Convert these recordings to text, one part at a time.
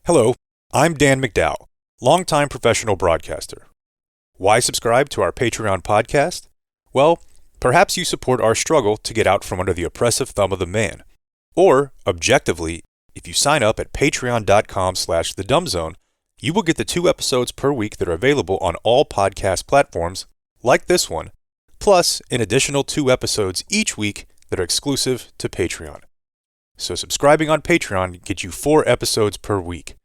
Hello, I'm Dan McDowell, longtime professional broadcaster. Why subscribe to our Patreon podcast? Well, perhaps you support our struggle to get out from under the oppressive thumb of the man. Or, objectively, if you sign up at patreon.com/thedumbzone, you will get the 2 episodes per week that are available on all podcast platforms, like this one, plus an additional 2 episodes each week that are exclusive to Patreon. So subscribing on Patreon gets you 4 episodes per week.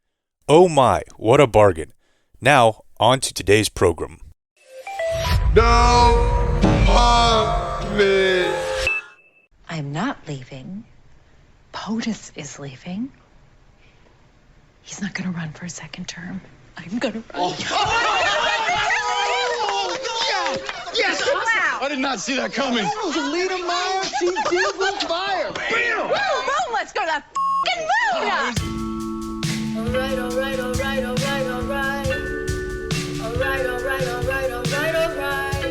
Oh my, what a bargain. Now, on to today's program. No, me. I'm not leaving. POTUS is leaving. He's not going to run for a second term. I'm going to run. Oh, yes! Wow. I did not see that coming. Lita Meyer, she did with fire. Bam! Woo! Boom! Let's go to the f***ing moon now! Alright, alright, alright, alright, alright. Alright, alright, alright, alright, alright.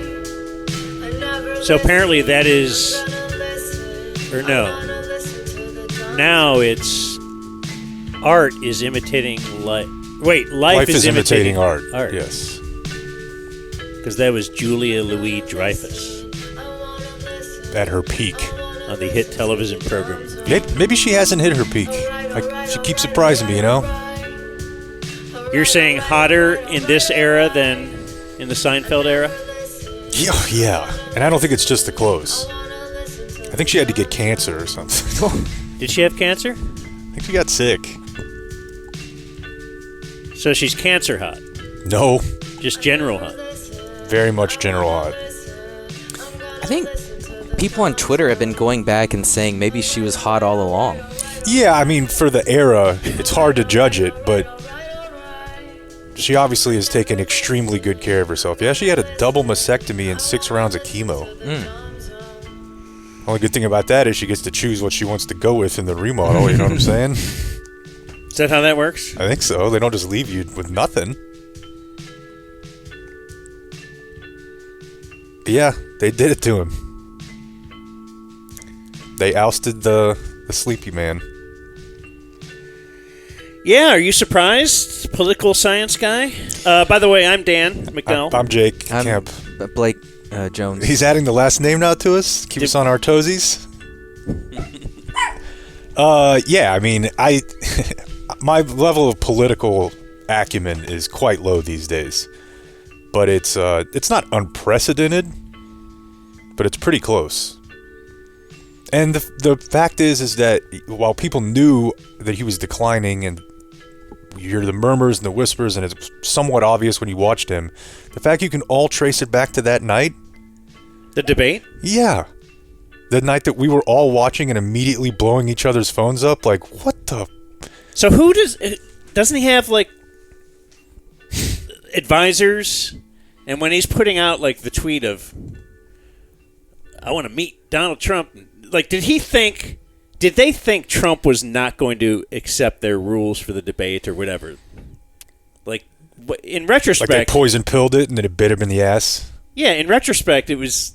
I never So apparently that is, or no, now it's art is imitating life. Wait, life is imitating art. Yes. Because that was Julia Louis-Dreyfus At her peak. on the hit television program. Maybe she hasn't hit her peak. She keeps surprising me, you know? You're saying hotter in this era than in the Seinfeld era? Yeah. And I don't think it's just the clothes. I think she had to get cancer or something. Did she have cancer? I think she got sick. So she's cancer hot. No. Just general hot. Very much general hot. I think people on Twitter have been going back and saying maybe she was hot all along. Yeah, I mean, for the era, it's hard to judge it, but she obviously has taken extremely good care of herself. Yeah, she had a double mastectomy and 6 rounds of chemo. Only good thing about that is she gets to choose what she wants to go with in the remodel, you know what I'm saying? Is that how that works? I think so. They don't just leave you with nothing. Yeah, they did it to him. They ousted the sleepy man. Yeah, are you surprised, political science guy? By the way, I'm Dan McDowell. I'm Jake I'm Kemp. Blake Jones. He's adding the last name now to us. Keep us on our toesies. Yeah, I mean, my level of political acumen is quite low these days. But it's not unprecedented, but it's pretty close. And the fact is that while people knew that he was declining, and you hear the murmurs and the whispers, and it's somewhat obvious when you watched him, the fact you can all trace it back to that night. The debate? Yeah. The night that we were all watching and immediately blowing each other's phones up, like, what the... So doesn't he have, like, advisors? And when he's putting out, like, the tweet of, I want to meet Donald Trump, like, did they think Trump was not going to accept their rules for the debate or whatever? Like, in retrospect... Like they poison pilled it and then it bit him in the ass? Yeah, in retrospect, it was,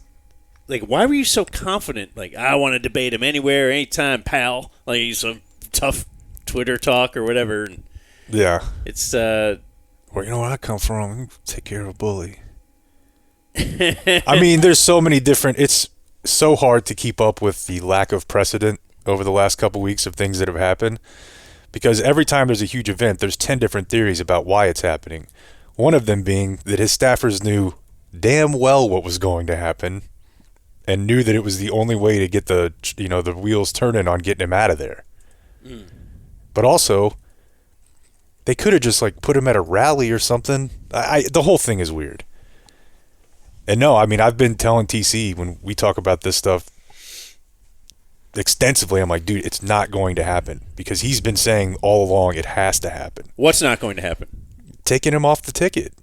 like, why were you so confident? Like, I want to debate him anywhere, anytime, pal. Like, he's some tough Twitter talk or whatever. Yeah. It's, Well, you know where I come from. Take care of a bully. I mean, there's so many different... It's so hard to keep up with the lack of precedent over the last couple weeks of things that have happened, because every time there's a huge event, there's 10 different theories about why it's happening. One of them being that his staffers knew damn well what was going to happen and knew that it was the only way to get the wheels turning on getting him out of there. But also, they could have just like put him at a rally or something. The whole thing is weird. And no, I mean, I've been telling TC when we talk about this stuff extensively, I'm like, dude, it's not going to happen, because he's been saying all along it has to happen. What's not going to happen? Taking him off the ticket.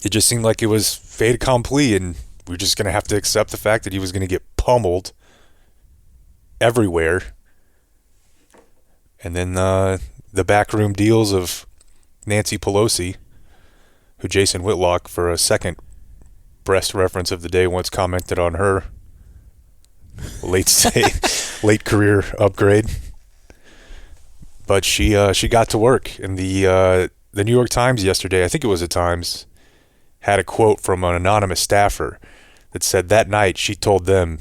It just seemed like it was fait accompli, and we're just going to have to accept the fact that he was going to get pummeled everywhere. And then the backroom deals of Nancy Pelosi, who Jason Whitlock, for a second breast reference of the day, once commented on her late career upgrade. But she got to work, and the New York Times yesterday, I think it was the Times, had a quote from an anonymous staffer that said that night she told them,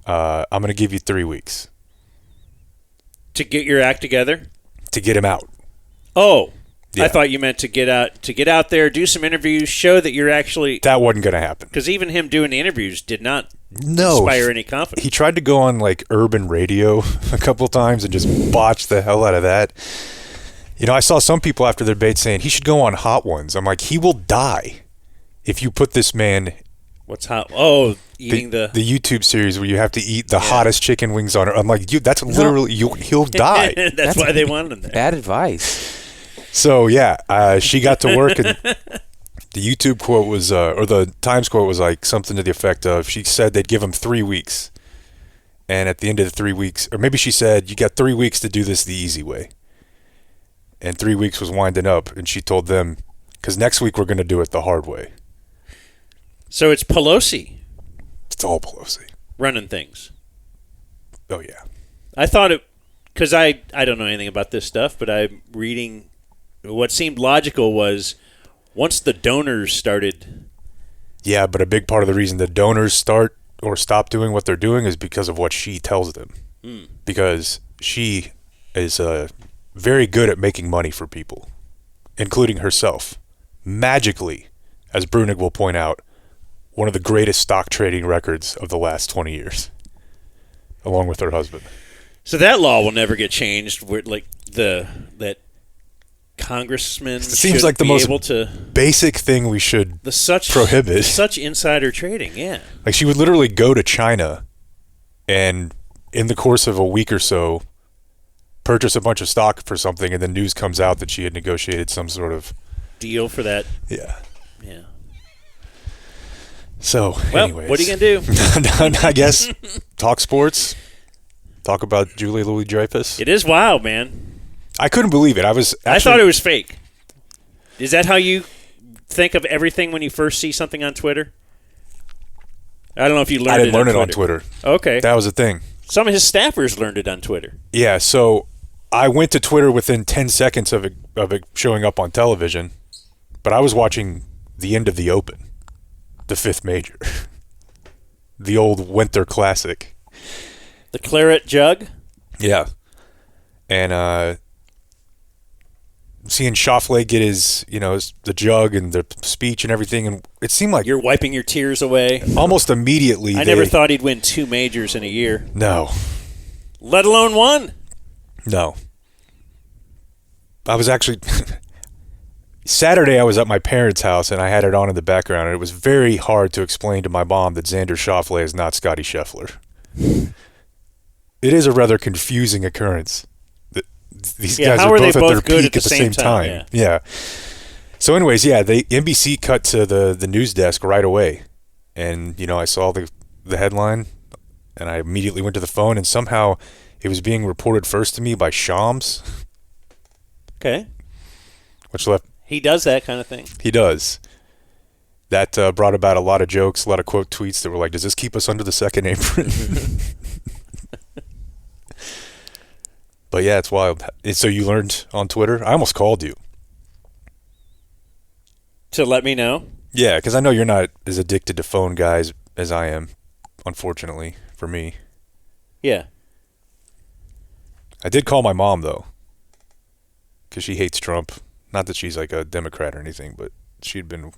"I'm going to give you 3 weeks To get your act together? to get him out." Oh, Yeah. I thought you meant to get out there, do some interviews, show that you're actually. That wasn't going to happen. Because even him doing the interviews did not No, inspire any confidence. he tried to go on like urban radio a couple times and just botched the hell out of that. You know, I saw some people after the debate saying he should go on Hot Ones. I'm like, he will die if you put this man. What's hot? Oh, eating the YouTube series where you have to eat the hottest chicken wings on it. I'm like, that's literally he'll die. That's why they wanted him there. Bad advice. So yeah, she got to work, and the YouTube quote was, or the Times quote was like something to the effect of, she said they'd give him 3 weeks, and at the end of the 3 weeks, or maybe she said, you got 3 weeks to do this the easy way, and 3 weeks was winding up, and she told them, because next week we're going to do it the hard way. So it's Pelosi It's all Pelosi. running things. Oh yeah. I thought it, because I don't know anything about this stuff, but I'm reading what seemed logical was once the donors started. Yeah, but a big part of the reason the donors start or stop doing what they're doing is because of what she tells them. Because she is very good at making money for people, including herself. Magically, as Brunig will point out, one of the greatest stock trading records of the last 20 years, along with her husband. So that law will never get changed. Where like that congressmen seems should like the be most able to basic thing we should prohibit. Such insider trading, yeah. Like she would literally go to China and in the course of a week or so purchase a bunch of stock for something, and then news comes out that she had negotiated some sort of deal for that. Yeah. So, well, anyways. what are you going to do? I guess talk sports. Talk about Julia Louis-Dreyfus. It is wild, man. I couldn't believe it. I thought it was fake. Is that how you think of everything when you first see something on Twitter? I don't know if you learned it on Twitter. I didn't learn it on Twitter. Okay. That was the thing. Some of his staffers learned it on Twitter. Yeah, so I went to Twitter within 10 seconds of it showing up on television, but I was watching the end of the Open. The fifth major. The old Winter Classic. The claret jug? Yeah. And seeing Schauffele get his, the jug and the speech and everything, and it seemed like... You're wiping your tears away. Almost immediately. I never thought he'd win 2 majors in a year. No. Let alone 1. No. I was actually... Saturday, I was at my parents' house, and I had it on in the background, and it was very hard to explain to my mom that Xander Schauffele is not Scotty Scheffler. It is a rather confusing occurrence. These guys are both at their peak at the same time. Yeah. So anyways, the NBC cut to the news desk right away, and, I saw the headline, and I immediately went to the phone, and somehow it was being reported first to me by Shams. Okay. Which left... He does that kind of thing. He does. That brought about a lot of jokes, a lot of quote tweets that were like, does this keep us under the second apron? But yeah, it's wild. So you learned on Twitter? I almost called you. To let me know? Yeah, because I know you're not as addicted to phone guys as I am, unfortunately, for me. Yeah. I did call my mom, though, because she hates Trump. Not that she's like a Democrat or anything, but she'd been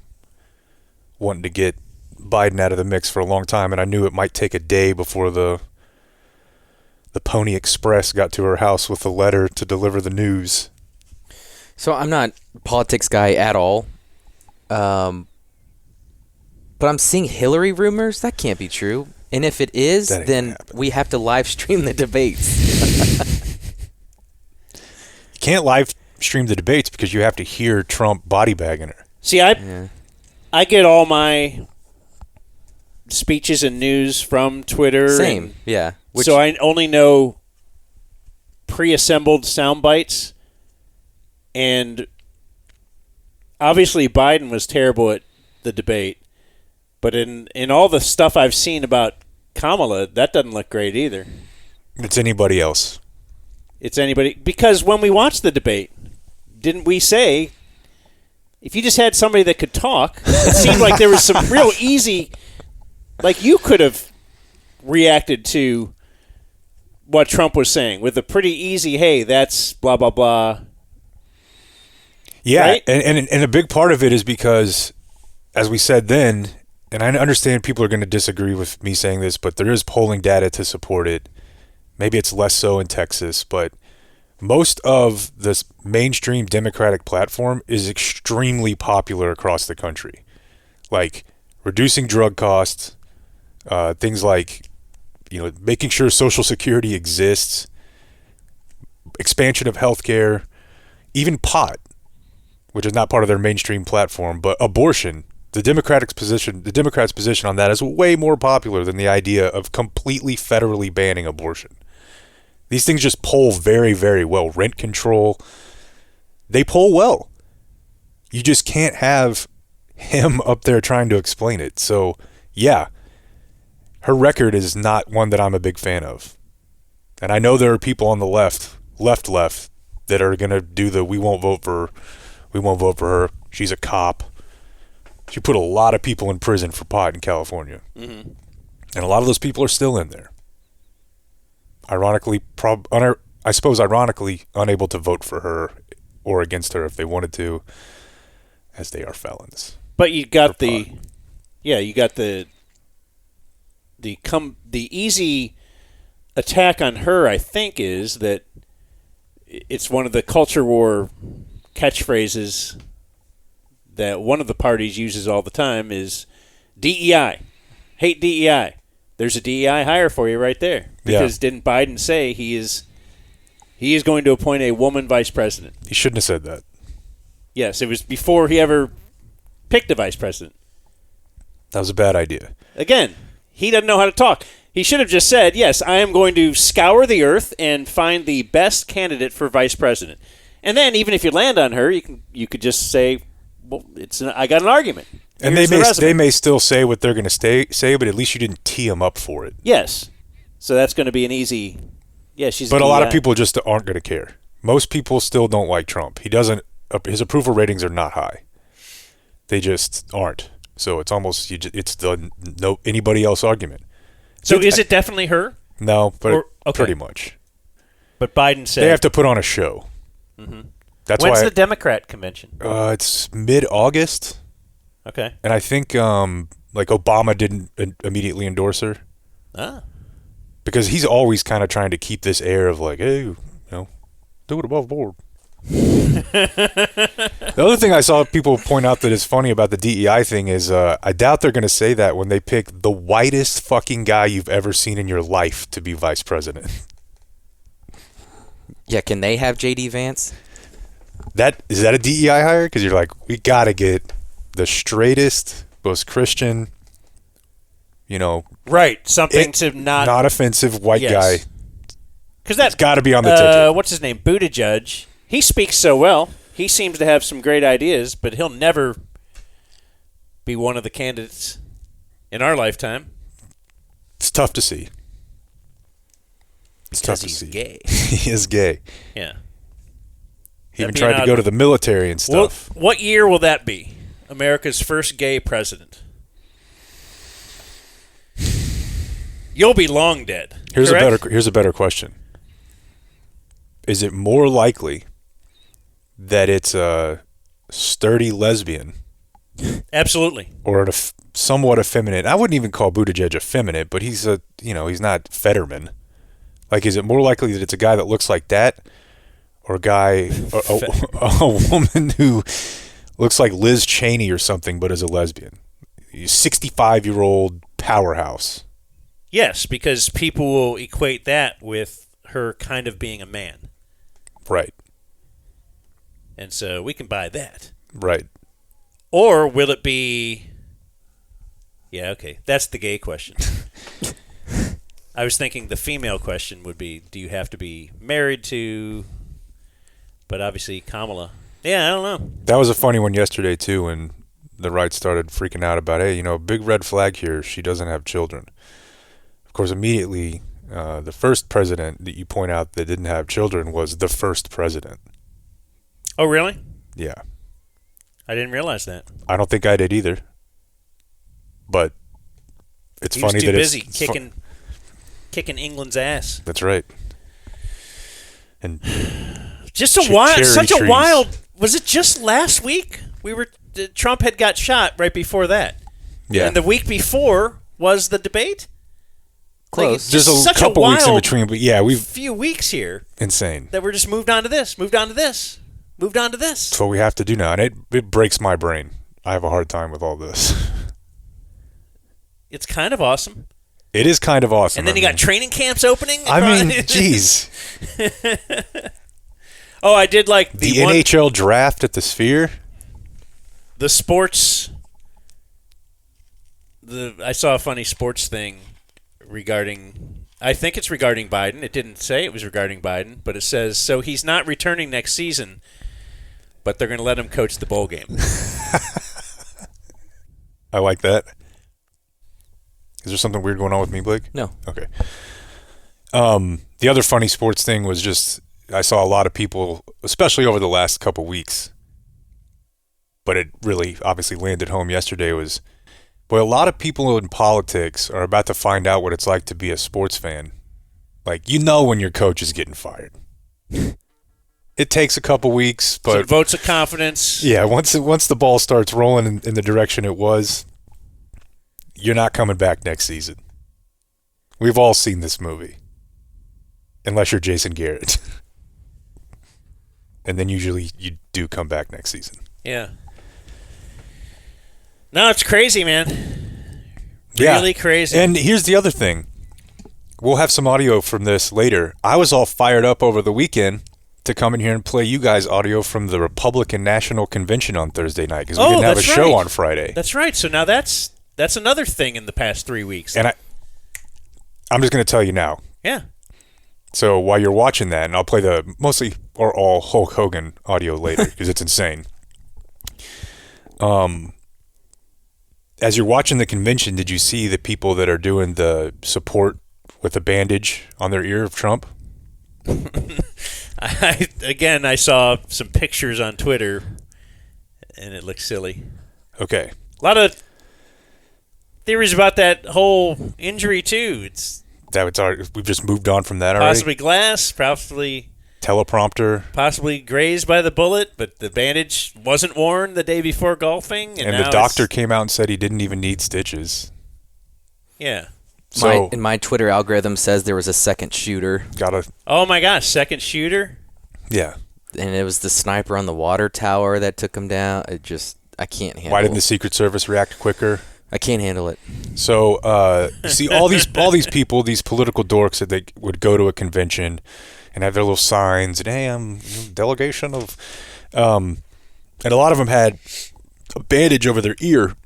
wanting to get Biden out of the mix for a long time, and I knew it might take a day before the Pony Express got to her house with a letter to deliver the news. So I'm not a politics guy at all, but I'm seeing Hillary rumors. That can't be true. And if it is, then we have to live stream the debates. You can't live stream the debates because you have to hear Trump body bagging her. See, I get all my speeches and news from Twitter. Same, yeah. So I only know pre-assembled sound bites, and obviously Biden was terrible at the debate, but in all the stuff I've seen about Kamala, that doesn't look great either. It's anybody else. it's anybody. Because when we watched the debate, didn't we say, if you just had somebody that could talk, it seemed like there was some real easy, like you could have reacted to what Trump was saying with a pretty easy, hey, that's blah, blah, blah. Yeah, right? and a big part of it is because, as we said then, and I understand people are going to disagree with me saying this, but there is polling data to support it. Maybe it's less so in Texas, but most of this mainstream Democratic platform is extremely popular across the country. Like reducing drug costs, things like, making sure Social Security exists, expansion of healthcare, even pot, which is not part of their mainstream platform, but abortion. The Democrats' position on that is way more popular than the idea of completely federally banning abortion. These things just poll very, very well. Rent control, they poll well. You just can't have him up there trying to explain it. So, yeah, her record is not one that I'm a big fan of. And I know there are people on the left, that are going to do the we won't vote for her. She's a cop. She put a lot of people in prison for pot in California. Mm-hmm. And a lot of those people are still in there. Ironically, unable to vote for her or against her if they wanted to, as they are felons. But you got the easy attack on her, I think, is that it's one of the culture war catchphrases that one of the parties uses all the time is DEI. Hate DEI. There's a DEI hire for you right there. Because didn't Biden say he is going to appoint a woman vice president? He shouldn't have said that. Yes, it was before he ever picked a vice president. That was a bad idea. Again, he doesn't know how to talk. He should have just said, yes, I am going to scour the earth and find the best candidate for vice president. And then even if you land on her, you could just say, well, I got an argument. And they may still say what they're going to say, but at least you didn't tee them up for it. Yes. So that's going to be an easy. Yeah, she's. But a lot of people just aren't going to care. Most people still don't like Trump. He doesn't. His approval ratings are not high. They just aren't. So it's almost it's the no anybody else argument. So is it definitely her? No, but pretty much. But Biden said they have to put on a show. Mm-hmm. That's when's why the Democrat convention? It's mid-August. Okay. And I think like Obama didn't immediately endorse her. Ah. Because he's always kind of trying to keep this air of like, hey, do it above board. The other thing I saw people point out that is funny about the DEI thing is I doubt they're going to say that when they pick the whitest fucking guy you've ever seen in your life to be vice president. Yeah, can they have J.D. Vance? Is that a DEI hire? Because you're like, we got to get the straightest, most Christian, right, something to not offensive white guy. Because that's got to be on the ticket. What's his name? Buttigieg. He speaks so well. He seems to have some great ideas, but he'll never be one of the candidates in our lifetime. It's tough to see. Because he's gay. He is gay. Yeah. He even tried to go to the military and stuff. What year will that be? America's first gay president. You'll be long dead. Here's a better question. Is it more likely that it's a sturdy lesbian? Absolutely. Or a somewhat effeminate. I wouldn't even call Buttigieg effeminate, but he's he's not Fetterman. Like, is it more likely that it's a guy that looks like that, or a woman who looks like Liz Cheney or something, but is a lesbian? 65-year-old powerhouse. Yes, because people will equate that with her kind of being a man. Right. And so we can buy that. Right. Or will it be... Yeah, okay. That's the gay question. I was thinking the female question would be, do you have to be married to... But obviously Kamala... Yeah, I don't know. That was a funny one yesterday, too, when the right started freaking out about, hey, big red flag here, she doesn't have children. Of course, immediately The first president that you point out that didn't have children was the first president. Oh, really? Yeah. I didn't realize that. I don't think I did either. But it's He funny was too that busy it's kicking England's ass. That's right. And Just such a trees. wild. Was it just last week? Trump had got shot right before that. yeah, And the week before was the debate. Close. there's a such couple weeks in wild between, but yeah, we've few weeks here insane. that we're just moved on to this, moved on to this, moved on to this. That's what we have to do now, and it breaks my brain. I have a hard time with all this. It's kind of awesome. It is kind of awesome. And then you got training camps opening. I mean, jeez. Oh, I did like The NHL draft at the Sphere. The sports. I saw a funny sports thing regarding. I think it's regarding Biden. It didn't say it was regarding Biden, but it says so he's not returning next season, but they're going to let him coach the bowl game. I like that. Is there something weird going on with me, Blake? No. Okay. The other funny sports thing was just I saw a lot of people, especially over the last couple weeks, but it really obviously landed home yesterday, was, boy, a lot of people in politics are about to find out what it's like to be a sports fan. Like, you know when your coach is getting fired. It takes a couple weeks, but... So votes of confidence. Yeah, once the ball starts rolling in the direction it was, you're not coming back next season. We've all seen this movie. Unless you're Jason Garrett. And then usually you do come back next season. Yeah. No, it's crazy, man. Yeah. Really crazy. And here's the other thing. We'll have some audio from this later. I was all fired up over the weekend to come in here and play you guys audio from the Republican National Convention on Thursday night because we didn't have a show on Friday. That's right. So now that's another thing in the past 3 weeks. And I'm just going to tell you now. Yeah. So while you're watching that, and I'll play the mostly or all Hulk Hogan audio later because it's insane. As you're watching the convention, did you see the people that are doing the support with a bandage on their ear of Trump? I saw some pictures on Twitter, and it looks silly. Okay. A lot of theories about that whole injury too. We've just moved on from that already. Possibly glass, possibly teleprompter, possibly grazed by the bullet, but the bandage wasn't worn the day before golfing, and the doctor came out and said he didn't even need stitches. Yeah. So my Twitter algorithm says there was a second shooter. Oh my gosh, second shooter? Yeah. And it was the sniper on the water tower that took him down. I can't handle it. Why didn't the Secret Service react quicker? I can't handle it. So you see all these people, these political dorks that they would go to a convention and have their little signs and, hey, I'm delegation of, and a lot of them had a bandage over their ear.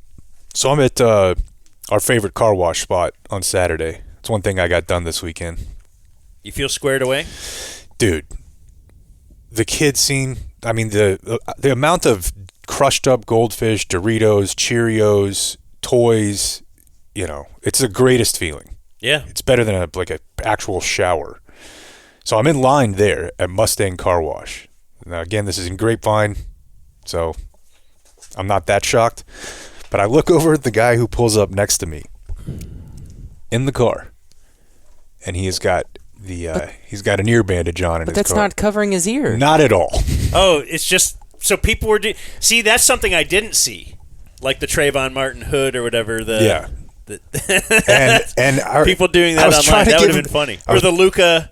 So I'm at our favorite car wash spot on Saturday. It's one thing I got done this weekend. You feel squared away? Dude, the kid scene, I mean, the amount of crushed up goldfish, Doritos, Cheerios, toys, it's the greatest feeling. Yeah. It's better than an actual shower. So I'm in line there at Mustang Car Wash. Now, again, this is in Grapevine, so I'm not that shocked. But I look over at the guy who pulls up next to me in the car, and he's got an ear bandage on in his car. But that's not covering his ear. Not at all. Oh, it's just so people were see. That's something I didn't see, like the Trayvon Martin hood or whatever. Yeah. And people doing that online, that would have been funny. Or the Luka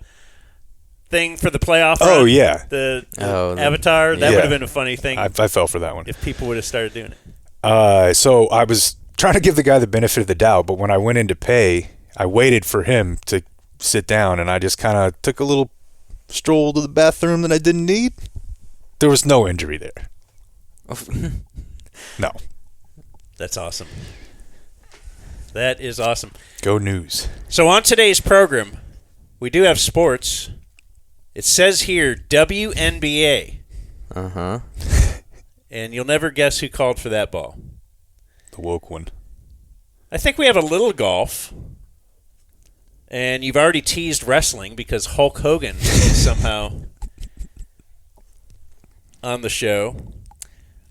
thing for the playoff. Oh, run, yeah. The avatar. That would have been a funny thing. I fell for that one. If people would have started doing it. So I was trying to give the guy the benefit of the doubt, but when I went in to pay, I waited for him to sit down, and I just kind of took a little stroll to the bathroom that I didn't need. There was no injury there. No. That's awesome. That is awesome. Go News. So on today's program, we do have sports. It says here WNBA. Uh-huh. And you'll never guess who called for that ball. The woke one. I think we have a little golf. And you've already teased wrestling because Hulk Hogan is somehow on the show.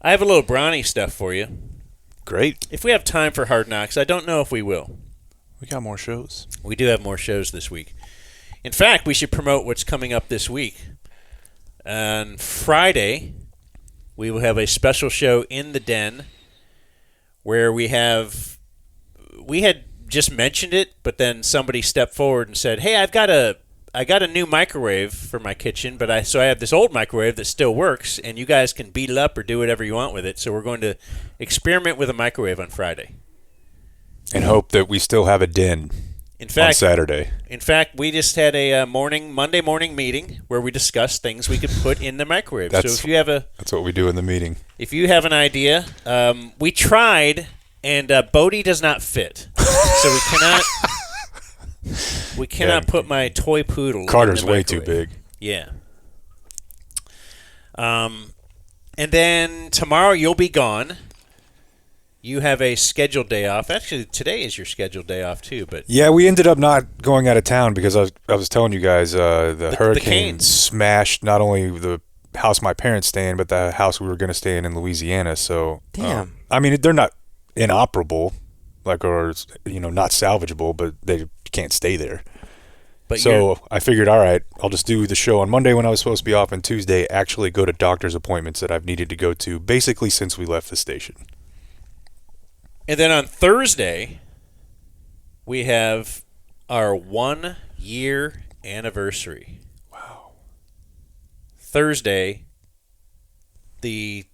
I have a little Bronny stuff for you. Great. If we have time for Hard Knocks, I don't know if we will. We got more shows. We do have more shows this week. In fact, we should promote what's coming up this week. On Friday, we will have a special show in the Den where we had just mentioned it, but then somebody stepped forward and said, "Hey, I got a new microwave for my kitchen, but I have this old microwave that still works, and you guys can beat it up or do whatever you want with it. So we're going to experiment with a microwave on Friday, and hope that we still have a den on Saturday. In fact, we just had a Monday morning meeting where we discussed things we could put in the microwave. So if you have that's what we do in the meeting. If you have an idea, we tried. And Bodie does not fit, so we cannot put my toy poodle. Carter's in the way too big. Yeah. And then tomorrow you'll be gone. You have a scheduled day off. Actually, today is your scheduled day off too. But yeah, we ended up not going out of town because I was telling you guys the hurricane smashed not only the house my parents stay in, but the house we were going to stay in Louisiana. So damn. I mean, they're not inoperable, not salvageable, but they can't stay there. But so I figured, all right, I'll just do the show on Monday when I was supposed to be off, and Tuesday actually go to doctor's appointments that I've needed to go to basically since we left the station. And then on Thursday, we have our 1-year anniversary. Wow. Thursday, the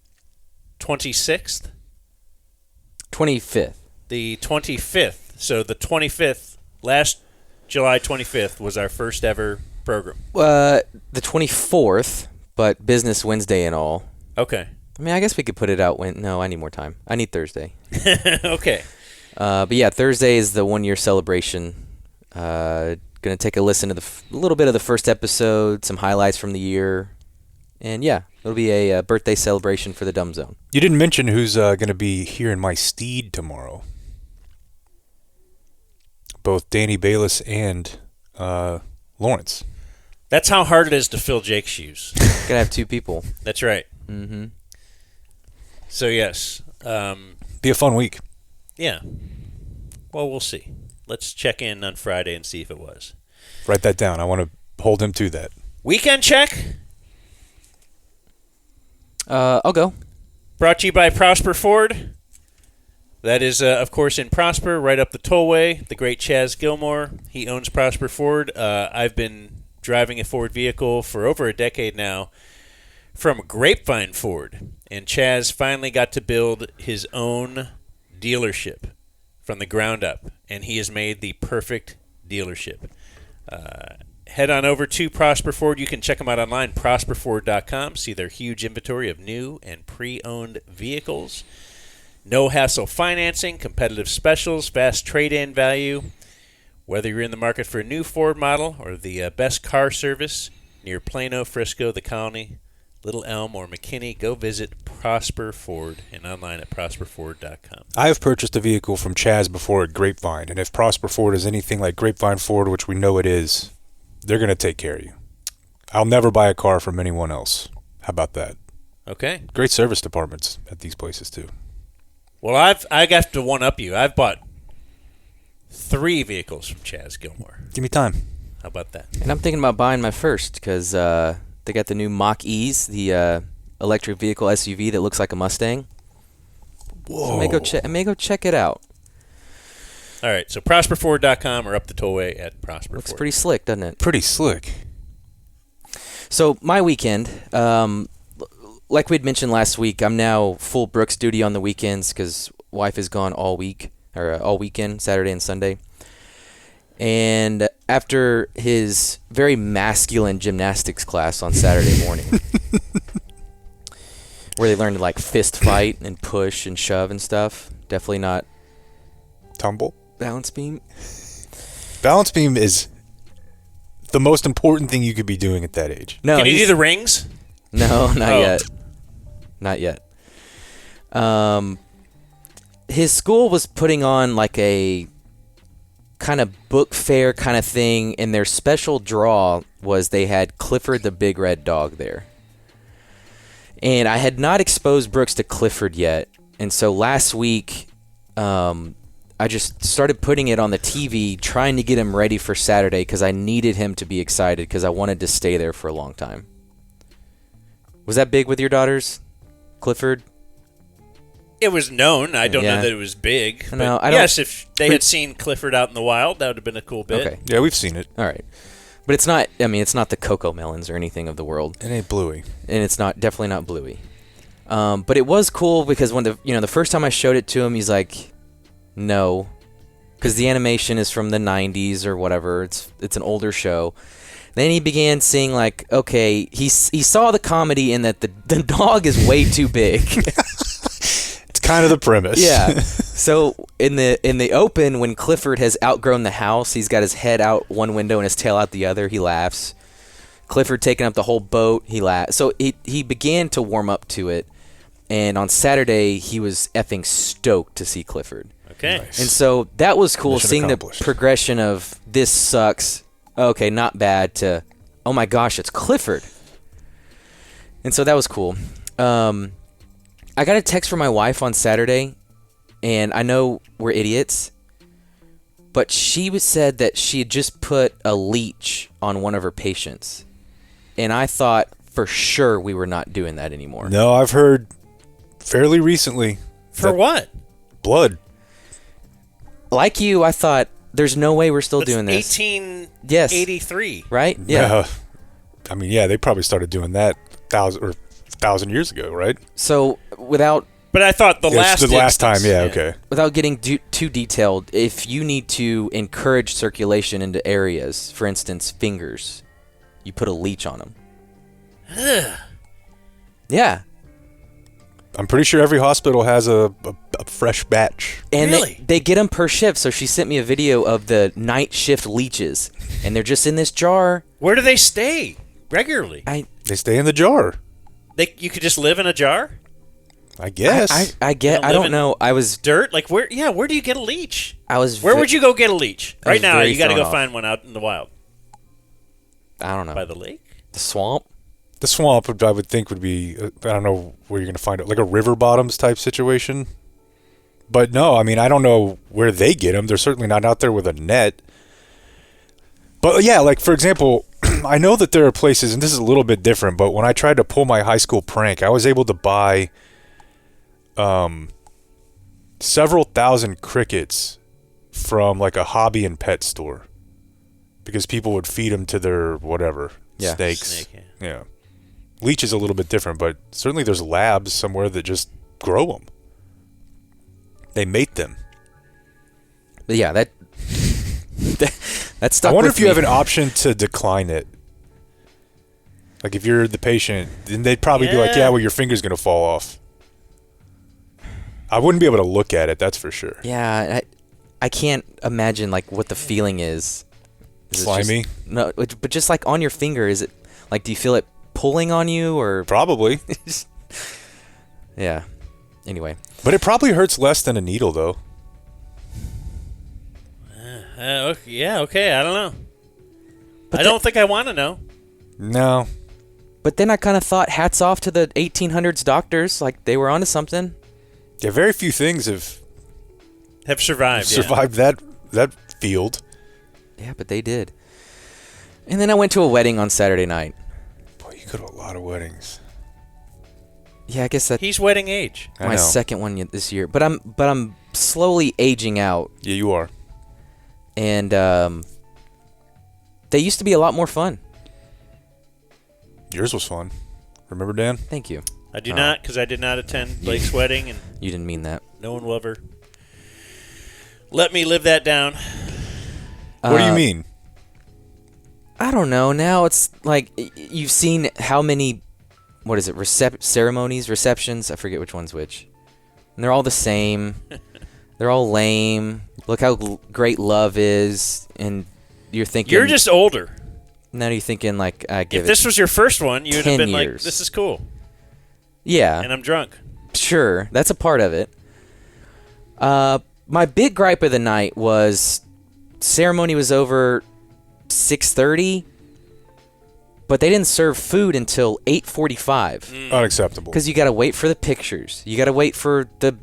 26th? 25th. The 25th. So the 25th, last July 25th was our first ever program. The 24th, but business Wednesday and all. Okay. I mean, I guess we could put it out no, I need more time. I need Thursday. Okay. But yeah, Thursday is the 1-year celebration. Going to take a listen to a little bit of the first episode, some highlights from the year. And yeah, it'll be a birthday celebration for the Dumb Zone. You didn't mention who's going to be here in my steed tomorrow. Both Danny Bayless and Lawrence. That's how hard it is to fill Jake's shoes. Gonna have 2 people. That's right. Mm-hmm. So yes. Be a fun week. Yeah. Well, we'll see. Let's check in on Friday and see if it was. Write that down. I want to hold him to that. Weekend check. I'll go. Brought to you by Prosper Ford. That is, of course, in Prosper, right up the tollway. The great Chaz Gilmore. He owns Prosper Ford. I've been driving a Ford vehicle for over a decade now from Grapevine Ford. And Chaz finally got to build his own dealership from the ground up. And he has made the perfect dealership. Head on over to Prosper Ford. You can check them out online, prosperford.com. See their huge inventory of new and pre-owned vehicles. No hassle financing, competitive specials, fast trade-in value. Whether you're in the market for a new Ford model or the best car service near Plano, Frisco, the Colony, Little Elm, or McKinney, go visit Prosper Ford and online at prosperford.com. I have purchased a vehicle from Chaz before at Grapevine, and if Prosper Ford is anything like Grapevine Ford, which we know it is, they're going to take care of you. I'll never buy a car from anyone else. How about that? Okay. Great service departments at these places, too. Well, I got to one-up you. I've bought 3 vehicles from Chaz Gilmore. Give me time. How about that? And I'm thinking about buying my first because they got the new Mach-E's, the electric vehicle SUV that looks like a Mustang. Whoa. So I may go check it out. All right, so prosperford.com or up the tollway at Prosper Looks Ford. pretty slick, doesn't it? Pretty slick. So my weekend, like we'd mentioned last week, I'm now full Brooks duty on the weekends because wife is gone all weekend, Saturday and Sunday. And after his very masculine gymnastics class on Saturday morning, where they learned to like fist fight and push and shove and stuff, definitely not Tumble. balance beam. Balance beam is the most important thing you could be doing at that age. No, Can you do the rings? No, not Oh. yet. Not yet. His school was putting on like a kind of book fair kind of thing, and their special draw was they had Clifford the Big Red Dog there. And I had not exposed Brooks to Clifford yet, and so last week I just started putting it on the TV, trying to get him ready for Saturday because I needed him to be excited because I wanted to stay there for a long time. Was that big with your daughters, Clifford? It was known. I don't Yeah. know that it was big. No, but I don't- yes, if they had seen Clifford out in the wild, that would have been a cool bit. Okay. Yeah, we've seen it. All right. But it's not, I mean, it's not the Cocoa Melons or anything of the world. It ain't Bluey. And it's not, definitely not Bluey. But it was cool because when the first time I showed it to him, he's like, no. Because the animation is from the 90s or whatever. It's an older show. Then he began seeing like, okay, he saw the comedy in that the dog is way too big. It's kind of the premise. Yeah. So in the open, when Clifford has outgrown the house, he's got his head out one window and his tail out the other. He laughs. Clifford taking up the whole boat. He laughs. So he began to warm up to it. And on Saturday, he was effing stoked to see Clifford. Okay. Nice. And so that was cool, Mission seeing accomplished. the progression of this sucks, okay, not bad, to, oh my gosh, it's Clifford. And so that was cool. I got a text from my wife on Saturday, and I know we're idiots, but she said that she had just put a leech on one of her patients. And I thought for sure we were not doing that anymore. No, I've heard fairly recently. For that what? Blood. Like you, I thought there's no way we're still That's doing this. 1883. Right? Yeah. I mean, yeah, they probably started doing that 1,000 years ago, right? So without But I thought the last time, instance, yeah, okay. without getting too detailed, if you need to encourage circulation into areas, for instance, fingers, you put a leech on them. Yeah. I'm pretty sure every hospital has a fresh batch. And Really? they get them per shift. So she sent me a video of the night shift leeches, and they're just in this jar. Where do they stay regularly? They stay in the jar, You could just live in a jar? I guess. I get. don't I live don't in- know. I was. Dirt? Like where? Yeah, where do you get a leech? I was. Where would you go get a leech? I was Right now, very you got to thrown go off. find one out in the wild. I don't know. By the lake? The swamp. The swamp, I would think, would be, I don't know where you're going to find it, like a river bottoms type situation. But no, I mean, I don't know where they get them. They're certainly not out there with a net. But yeah, like, for example, I know that there are places, and this is a little bit different, but when I tried to pull my high school prank, I was able to buy several thousand crickets from, like, a hobby and pet store. Because people would feed them to their whatever, Yeah. snakes. Snake, Yeah. Leech is a little bit different, but certainly there's labs somewhere that just grow them. They mate them. But yeah, that stuck I wonder with if you me. have an option to decline it. Like if you're the patient, then they'd probably be like, Yeah. yeah, well, your finger's going to fall off. I wouldn't be able to look at it, that's for sure. Yeah, I can't imagine like what the feeling is. Is it just- Slimy? no, but just like on your finger, is it like? Do you feel it pulling on you or? Probably. Yeah. Anyway, But it probably hurts less than a needle, though. Okay, yeah, okay, I don't know. But I don't think I want to know. No. but then I kind of thought, hats off to the 1800s doctors. Like they were onto something. Yeah, very few things have Have survived. yeah. survived that field. Yeah, but they did. And then I went to a wedding on Saturday night. Boy, you go to a lot of weddings. Yeah, I guess that's He's wedding age. I my know. second one this year. But I'm slowly aging out, Yeah, you are. and they used to be a lot more fun. Yours was fun. Remember, Dan? Thank you. I do not, because I did not attend Blake's wedding, and You didn't mean that. no one will ever let me live that down. What do you mean? I don't know. Now it's like you've seen how many, what is it, ceremonies, receptions? I forget which one's which. And they're all the same. They're all lame. Look how great love is. And you're thinking. You're just older. Now you're thinking, like, I give If it. this was your first one, you'd have 10 been like, years. this is cool. Yeah. And I'm drunk. Sure. That's a part of it. My big gripe of the night was ceremony was over 6:30, but they didn't serve food until 8:45. Unacceptable. Because you got to wait for the pictures. You got to wait for the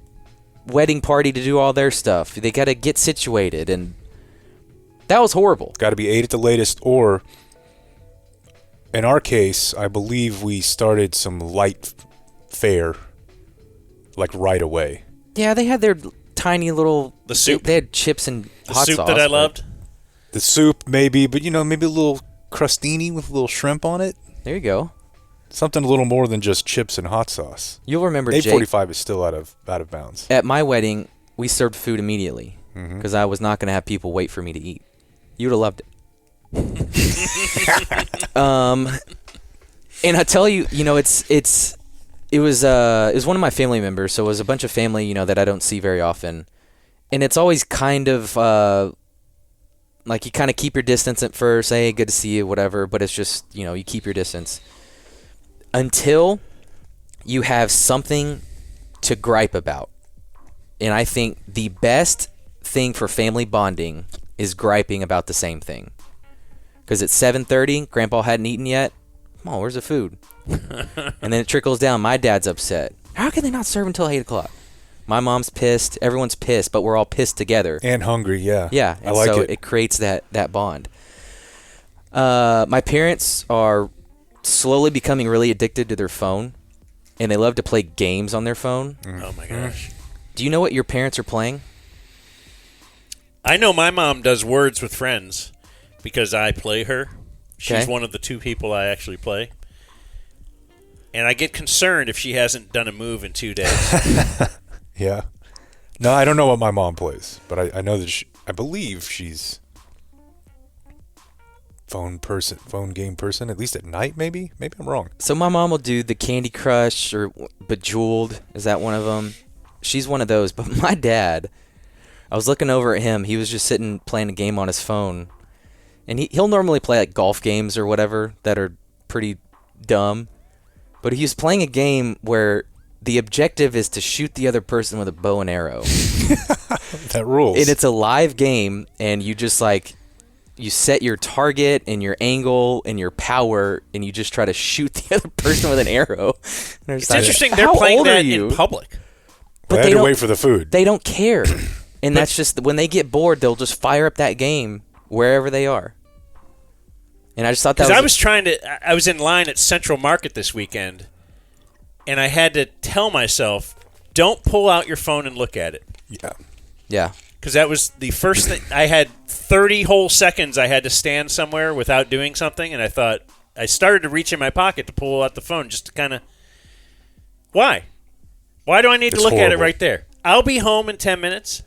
wedding party to do all their stuff. They got to get situated, and that was horrible. Got to be 8 at the latest, or in our case, I believe we started some light fare, like right away. Yeah, they had their tiny little... The soup. They had chips and The hot soup sauce. that I loved. The soup, maybe, but maybe a little crostini with a little shrimp on it. There you go. Something a little more than just chips and hot sauce. You'll remember, 8:45 is still out of bounds. At my wedding, we served food immediately because I was not going to have people wait for me to eat. You would have loved it. And I tell you, it was one of my family members, so it was a bunch of family, that I don't see very often, and it's always kind of like you kind of keep your distance at first. Hey, good to see you, whatever. But it's just you keep your distance until you have something to gripe about. And I think the best thing for family bonding is griping about the same thing. Because at 7:30, Grandpa hadn't eaten yet. Come on, where's the food? And then it trickles down. My dad's upset. How can they not serve until 8 o'clock? My mom's pissed. Everyone's pissed, but we're all pissed together. And hungry, yeah. Yeah, I like so it. it creates that bond. My parents are slowly becoming really addicted to their phone, and they love to play games on their phone. Oh, my gosh. Do you know what your parents are playing? I know my mom does Words with Friends because I play her. She's Okay. one of the 2 people I actually play. And I get concerned if she hasn't done a move in 2 days. Yeah. No, I don't know what my mom plays, but I know that I believe she's phone game person, at least at night, maybe. Maybe I'm wrong. So my mom will do the Candy Crush or Bejeweled. Is that one of them? She's one of those. But my dad, I was looking over at him. He was just sitting playing a game on his phone. And he'll normally play like golf games or whatever that are pretty dumb. But he was playing a game where the objective is to shoot the other person with a bow and arrow. That rules. And it's a live game, and you just you set your target and your angle and your power, and you just try to shoot the other person with an arrow. It's interesting they're playing that in public. But they had to wait for the food. They don't care. And that's just, when they get bored, they'll just fire up that game wherever they are. And I just thought that I was in line at Central Market this weekend, and I had to tell myself, don't pull out your phone and look at it. Yeah. Yeah. Because that was the first thing. I had 30 whole seconds I had to stand somewhere without doing something, and I started to reach in my pocket to pull out the phone just to kind of, why? Why do I need to look at it right there? I'll be home in 10 minutes.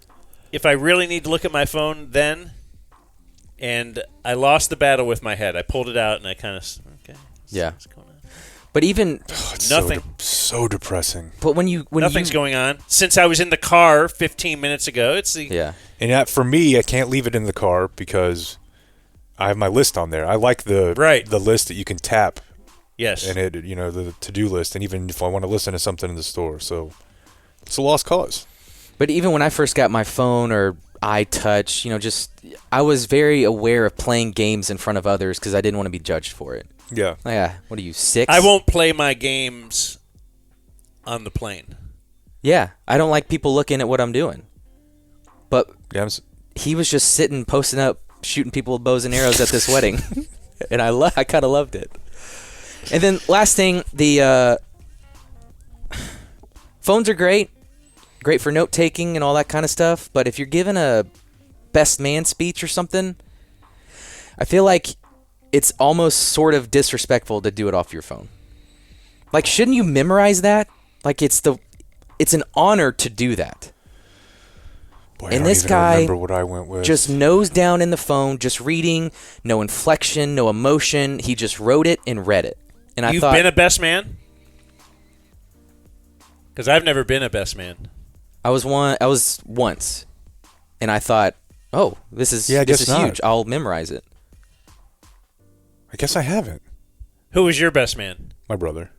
If I really need to look at my phone, then... And I lost the battle with my head. I pulled it out, and I kind of, okay. Yeah. What's going on? But even... It's nothing. So depressing. But when Nothing's going on. Since I was in the car 15 minutes ago, it's the... Yeah. And that, for me, I can't leave it in the car because I have my list on there. I like the list that you can tap. Yes. And the to-do list, and even if I want to listen to something in the store. So it's a lost cause. But even when I first got my phone or iTouch, I was very aware of playing games in front of others because I didn't want to be judged for it. Yeah. Yeah. What are you, 6? I won't play my games on the plane. Yeah. I don't like people looking at what I'm doing. But Yeah, he was just sitting, posting up, shooting people with bows and arrows at this wedding. And I kind of loved it. And then last thing, the phones are great for note taking and all that kind of stuff. But if you're giving a best man speech or something, I feel like it's almost sort of disrespectful to do it off your phone. Like, shouldn't you memorize that? Like, it's an honor to do that. Boy, And I don't this even guy remember what I went with. just nose down in the phone, just reading, no inflection, no emotion. He just wrote it and read it. And You've been a best man? Because I've never been a best man. I was once, and I thought, oh, this is huge. I'll memorize it. I guess I haven't. Who was your best man? My brother.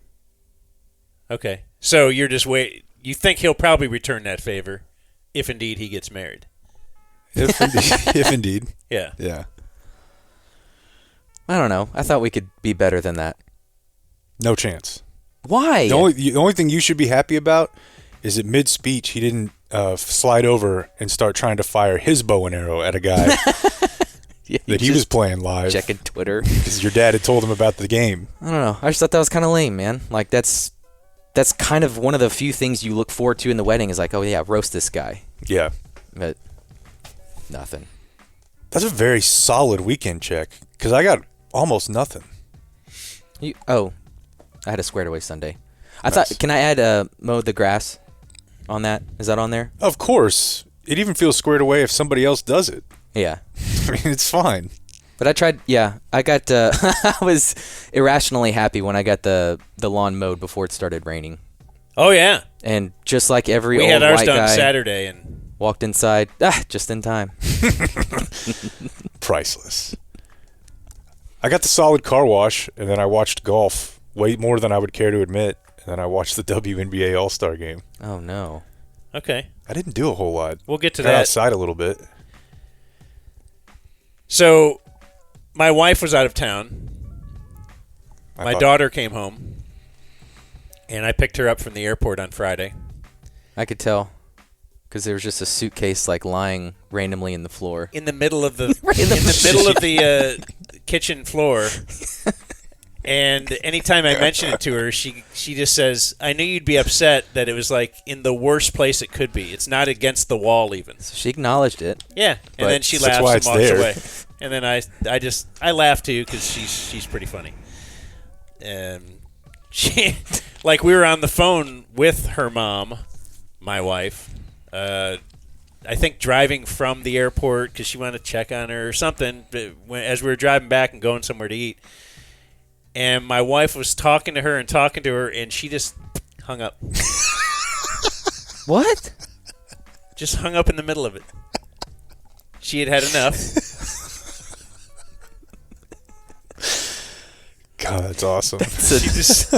Okay. So you're just you think he'll probably return that favor if indeed he gets married. If indeed. Yeah. Yeah. I don't know. I thought we could be better than that. No chance. Why? The only thing you should be happy about is that mid-speech he didn't slide over and start trying to fire his bow and arrow at a guy Yeah, that he was playing live. checking Twitter. Because your dad had told him about the game. I don't know. I just thought that was kind of lame, man. Like, that's kind of one of the few things you look forward to in the wedding is like, oh, yeah, roast this guy. Yeah. But nothing. That's a very solid weekend check because I got almost nothing. I had a squared away Sunday. I Nice. thought, can I add mowed the grass on that? Is that on there? Of course. It even feels squared away if somebody else does it. Yeah. I mean, it's fine. But I tried, I got, I was irrationally happy when I got the lawn mowed before it started raining. Oh, yeah. And just like every We old had ours white done guy Saturday. And walked inside, just in time. Priceless. I got the solid car wash, and then I watched golf way more than I would care to admit. And then I watched the WNBA All-Star game. Oh, no. Okay. I didn't do a whole lot. We'll get to Got that. outside a little bit. So, my wife was out of town. My daughter came home. And I picked her up from the airport on Friday. I could tell. Because there was just a suitcase, like, lying randomly in the floor. In the middle of the middle of the kitchen floor. And anytime I mention it to her, she just says, I knew you'd be upset that it was like in the worst place it could be. It's not against the wall even. So she acknowledged it. Yeah. And then she That's laughs why and it's walks there. away. And then I laugh too because she's pretty funny. And she, like, we were on the phone with her mom, my wife, I think driving from the airport because she wanted to check on her or something. But as we were driving back and going somewhere to eat, and my wife was talking to her, and she just hung up. What? Just hung up in the middle of it. She had enough. God, that's awesome. She just,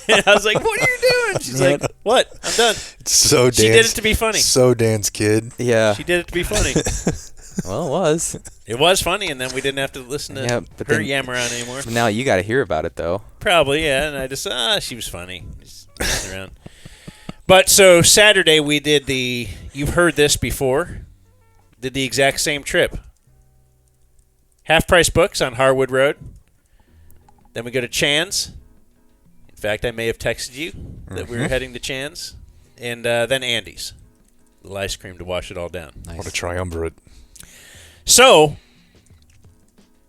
and I was like, "What are you doing?" She's like, "What? I'm done." It's so Dan's, She did it to be funny. So Dan's kid. Yeah. She did it to be funny. Well, it was. It was funny, and then we didn't have to listen to Yeah, but her then- yammer on anymore. Now you got to hear about it, though. Probably, yeah. And I just, she was funny. Just messing around. But so Saturday we did you've heard this before, did the exact same trip. Half Price Books on Harwood Road. Then we go to Chan's. In fact, I may have texted you that we were heading to Chan's. And then Andy's. Little ice cream to wash it all down. Nice. What a triumvirate. So,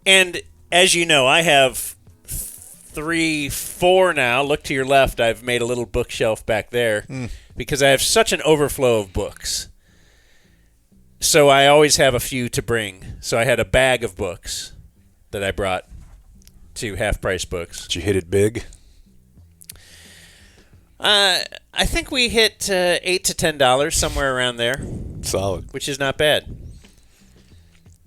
and as you know, I have 3, 4 now. Look to your left. I've made a little bookshelf back there because I have such an overflow of books. So I always have a few to bring. So I had a bag of books that I brought to Half Price Books. Did you hit it big? I think we hit $8 to $10, somewhere around there, Solid. which is not bad.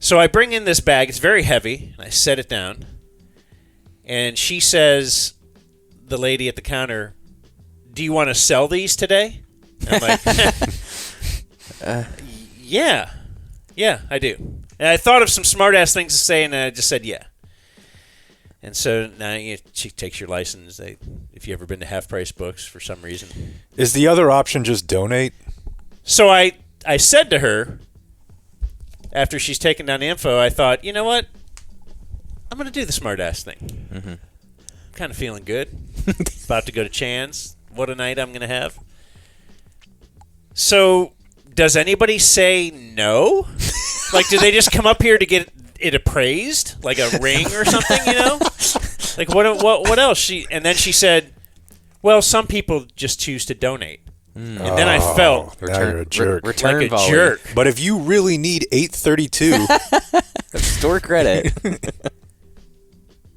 So I bring in this bag. It's very heavy. And I set it down. And she says, the lady at the counter, "Do you want to sell these today?" And I'm like, yeah, I do. And I thought of some smart-ass things to say, and I just said, yeah. And so now she takes your license. If you've ever been to Half Price Books for some reason. Is the other option just donate? So I said to her, after she's taken down the info, I thought, you know what? I'm going to do the smart-ass thing. Mm-hmm. I'm kind of feeling good. About to go to Chan's. What a night I'm going to have. So, does anybody say no? Like, do they just come up here to get it appraised? Like a ring or something, you know? Like, what else? And then she said, well, some people just choose to donate. And then I felt Now you're a jerk. Return like a volley. jerk. But if you really need 832, Store credit.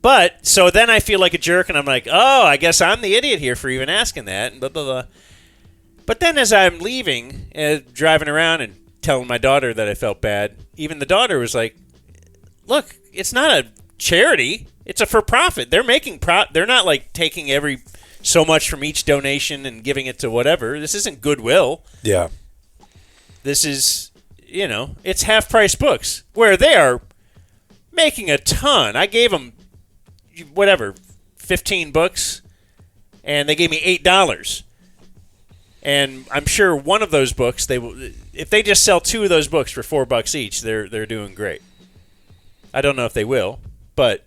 But, so then I feel like a jerk, and I'm like, oh, I guess I'm the idiot here for even asking that, and blah, blah, blah. But then as I'm leaving, driving around and telling my daughter that I felt bad, even the daughter was like, look, it's not a charity. It's a for-profit. They're making they're not, like, taking so much from each donation and giving it to whatever. This isn't Goodwill. yeah. This is, it's half-price books where they are making a ton. I gave them, whatever, 15 books, and they gave me $8. And I'm sure one of those books, if they just sell 2 of those books for $4 each, they're doing great. I don't know if they will, but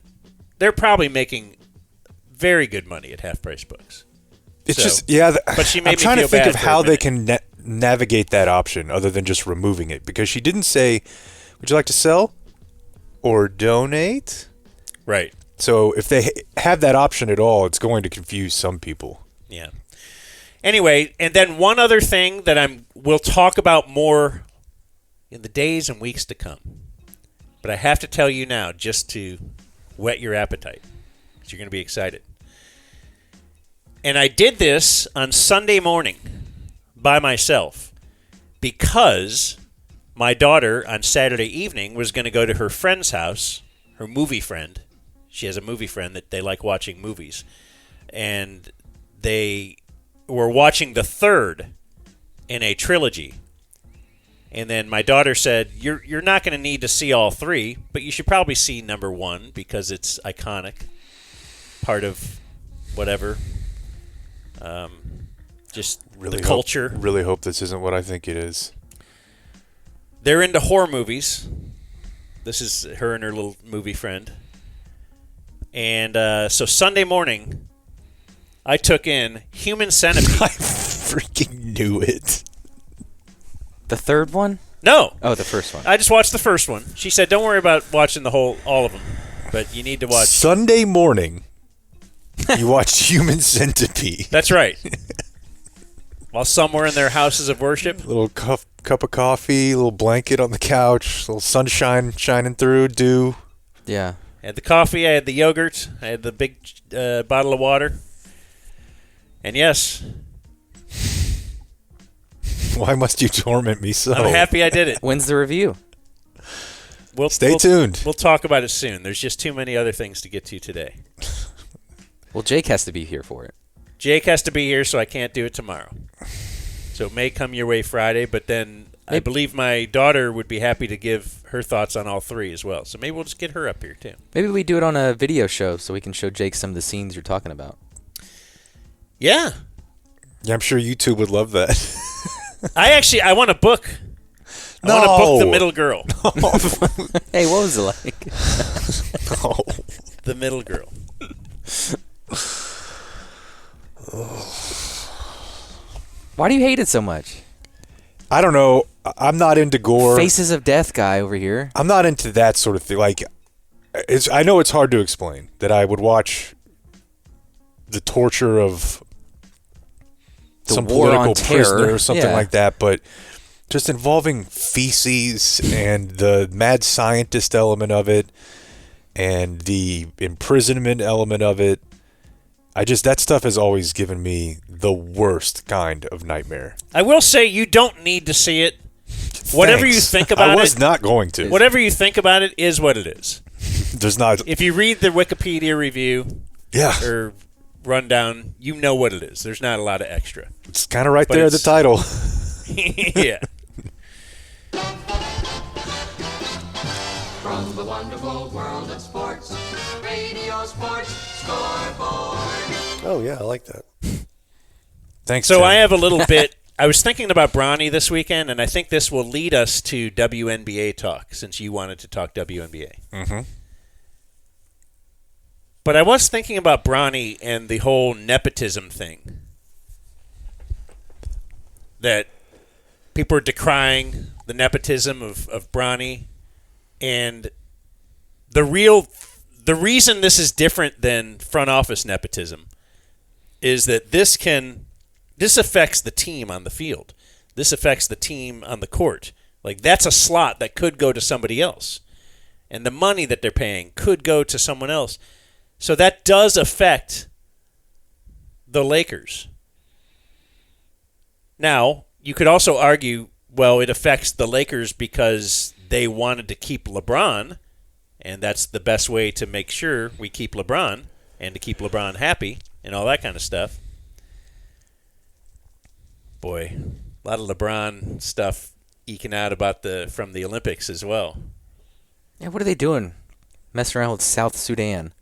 they're probably making very good money at half-price books. It's just, yeah. But she made I'm trying me to feel think bad of for how a they minute. can navigate that option other than just removing it, because she didn't say, "Would you like to sell or donate?" Right. So if they have that option at all, it's going to confuse some people. Yeah. Anyway, and then one other thing that we'll talk about more in the days and weeks to come. But I have to tell you now, just to whet your appetite, because you're going to be excited. And I did this on Sunday morning by myself because my daughter on Saturday evening was going to go to her friend's house, her movie friend. She has a movie friend that they like watching movies. And they were watching the third in a trilogy. And then my daughter said, you're not going to need to see all 3, but you should probably see number 1 because it's iconic. Part of whatever. Just Really the culture. Really hope this isn't what I think it is. They're into horror movies. This is her and her little movie friend. And so Sunday morning, I took in Human Centipede. I freaking knew it. The third one? No. Oh, the first one. I just watched the first one. She said, don't worry about watching all of them, but you need to watch. Sunday morning, you watch Human Centipede. That's right. While somewhere in their houses of worship. A little cup of coffee, a little blanket on the couch, a little sunshine shining through, dew. Yeah. I had the coffee, I had the yogurt, I had the big bottle of water. And yes, Why must you torment me so? I'm happy I did it. When's the review? Stay tuned. We'll talk about it soon. There's just too many other things to get to today. Well, Jake has to be here for it. Jake has to be here, so I can't do it tomorrow. So it may come your way Friday, but then I believe my daughter would be happy to give her thoughts on all 3 as well. So maybe we'll just get her up here, too. Maybe we do it on a video show so we can show Jake some of the scenes you're talking about. Yeah. Yeah, I'm sure YouTube would love that. I want to book. I want to book The Middle Girl. Hey, what was it like? No. The Middle Girl. Why do you hate it so much? I don't know. I'm not into gore. Faces of Death guy over here. I'm not into that sort of thing. Like, I know it's hard to explain that I would watch the torture of some war political on terror. prisoner or something Yeah. like that, but just involving feces and the mad scientist element of it and the imprisonment element of it. That stuff has always given me the worst kind of nightmare. I will say you don't need to see it. Whatever you Thanks. think about I was it, not going to. whatever you think about it is what it is. There's not. If you read the Wikipedia review Yeah. or rundown, you know what it is. There's not a lot of extra. It's kind of right But there at the it's- title. Yeah. From the wonderful world of sports, Radio Sports Scoreboard. Oh, yeah, I like that. Thanks, So Tim. I have a little bit. I was thinking about Bronny this weekend, and I think this will lead us to WNBA talk, since you wanted to talk WNBA. Mm-hmm. But I was thinking about Bronny and the whole nepotism thing. That people are decrying the nepotism of Bronny. And the reason this is different than front office nepotism is that this affects the team on the field. This affects the team on the court. Like, that's a slot that could go to somebody else. And the money that they're paying could go to someone else. So that does affect the Lakers. Now, you could also argue, well, it affects the Lakers because they wanted to keep LeBron, and that's the best way to make sure we keep LeBron and to keep LeBron happy and all that kind of stuff. Boy, a lot of LeBron stuff eking out about from the Olympics as well. Yeah, what are they doing? Messing around with South Sudan.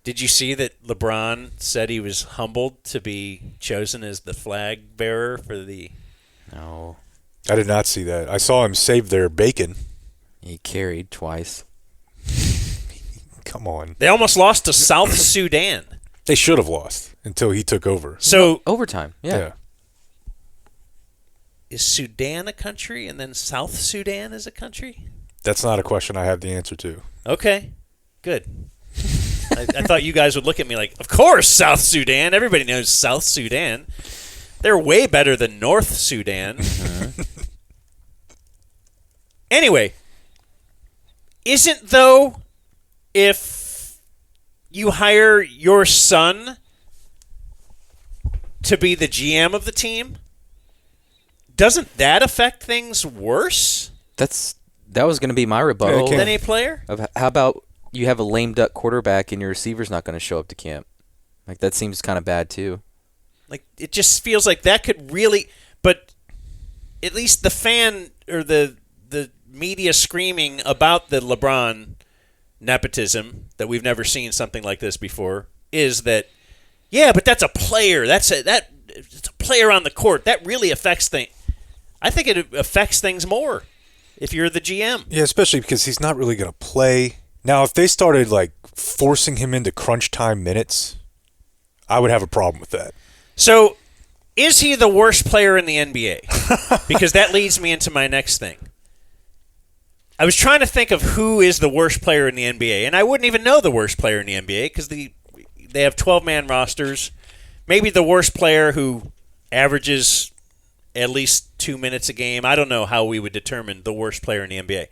Did you see that LeBron said he was humbled to be chosen as the flag bearer for the... No. I did not see that. I saw him save their bacon. He carried twice. Come on. They almost lost to South Sudan. They should have lost until he took over. So overtime, yeah. Is Sudan a country and then South Sudan is a country? That's not a question I have the answer to. Okay, good. I thought you guys would look at me like, of course, South Sudan. Everybody knows South Sudan. They're way better than North Sudan. Anyway, isn't, though, if you hire your son to be the GM of the team, doesn't that affect things worse That was going to be my rebuttal. than a player? How about you have a lame duck quarterback and your receiver's not going to show up to camp? Like, that seems kind of bad, too. Like, it just feels like that could really, but at least the fan or the media screaming about the LeBron nepotism that we've never seen something like this before is that, yeah, but that's a player. It's a player on the court. That really affects things. I think it affects things more if you're the GM. Yeah, especially because he's not really going to play. Now, if they started like forcing him into crunch time minutes, I would have a problem with that. So, is he the worst player in the NBA? Because that leads me into my next thing. I was trying to think of who is the worst player in the NBA, and I wouldn't even know the worst player in the NBA because they have 12-man rosters. Maybe the worst player who averages at least 2 minutes a game. I don't know how we would determine the worst player in the NBA.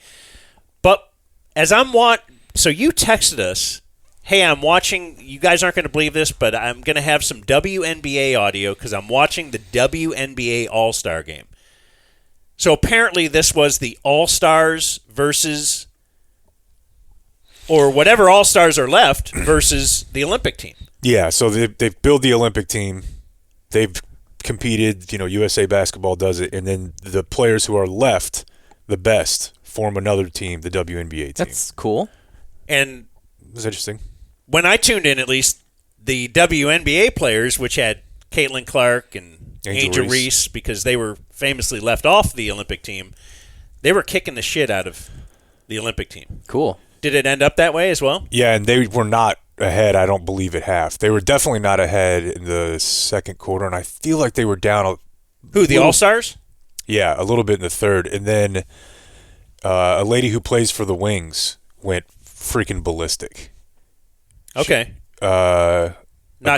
But as so you texted us, hey, I'm watching, you guys aren't going to believe this, but I'm going to have some WNBA audio because I'm watching the WNBA All-Star game. So apparently this was the All-Stars versus, or whatever All-Stars are left, versus the Olympic team. Yeah, so they've built the Olympic team. They've competed, USA Basketball does it, and then the players who are left, the best, form another team, the WNBA team. That's cool. And it was interesting. When I tuned in, at least, the WNBA players, which had Caitlin Clark and Angel Reese, because they were famously left off the Olympic team, they were kicking the shit out of the Olympic team. Cool. Did it end up that way as well? Yeah, and they were not ahead, I don't believe, at half. They were definitely not ahead in the second quarter, and I feel like they were down. Who, the All-Stars? Yeah, a little bit in the third. And then a lady who plays for the Wings went freaking ballistic. Okay. Not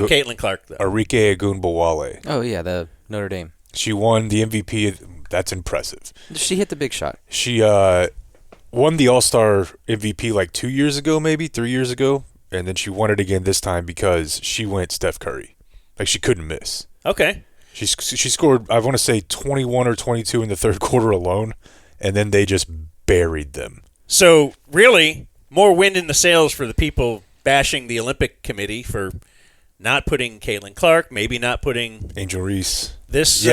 Caitlin Clark, though. Arike Agunbowale. Oh, yeah, the Notre Dame. She won the MVP. That's impressive. She hit the big shot. She won the All-Star MVP like 2 years ago, maybe 3 years ago, and then she won it again this time because she went Steph Curry. Like, she couldn't miss. Okay. She scored, I want to say, 21 or 22 in the third quarter alone, and then they just buried them. So, really, more wind in the sails for the people bashing the Olympic Committee for not putting Caitlin Clark, maybe not putting Angel Reese. This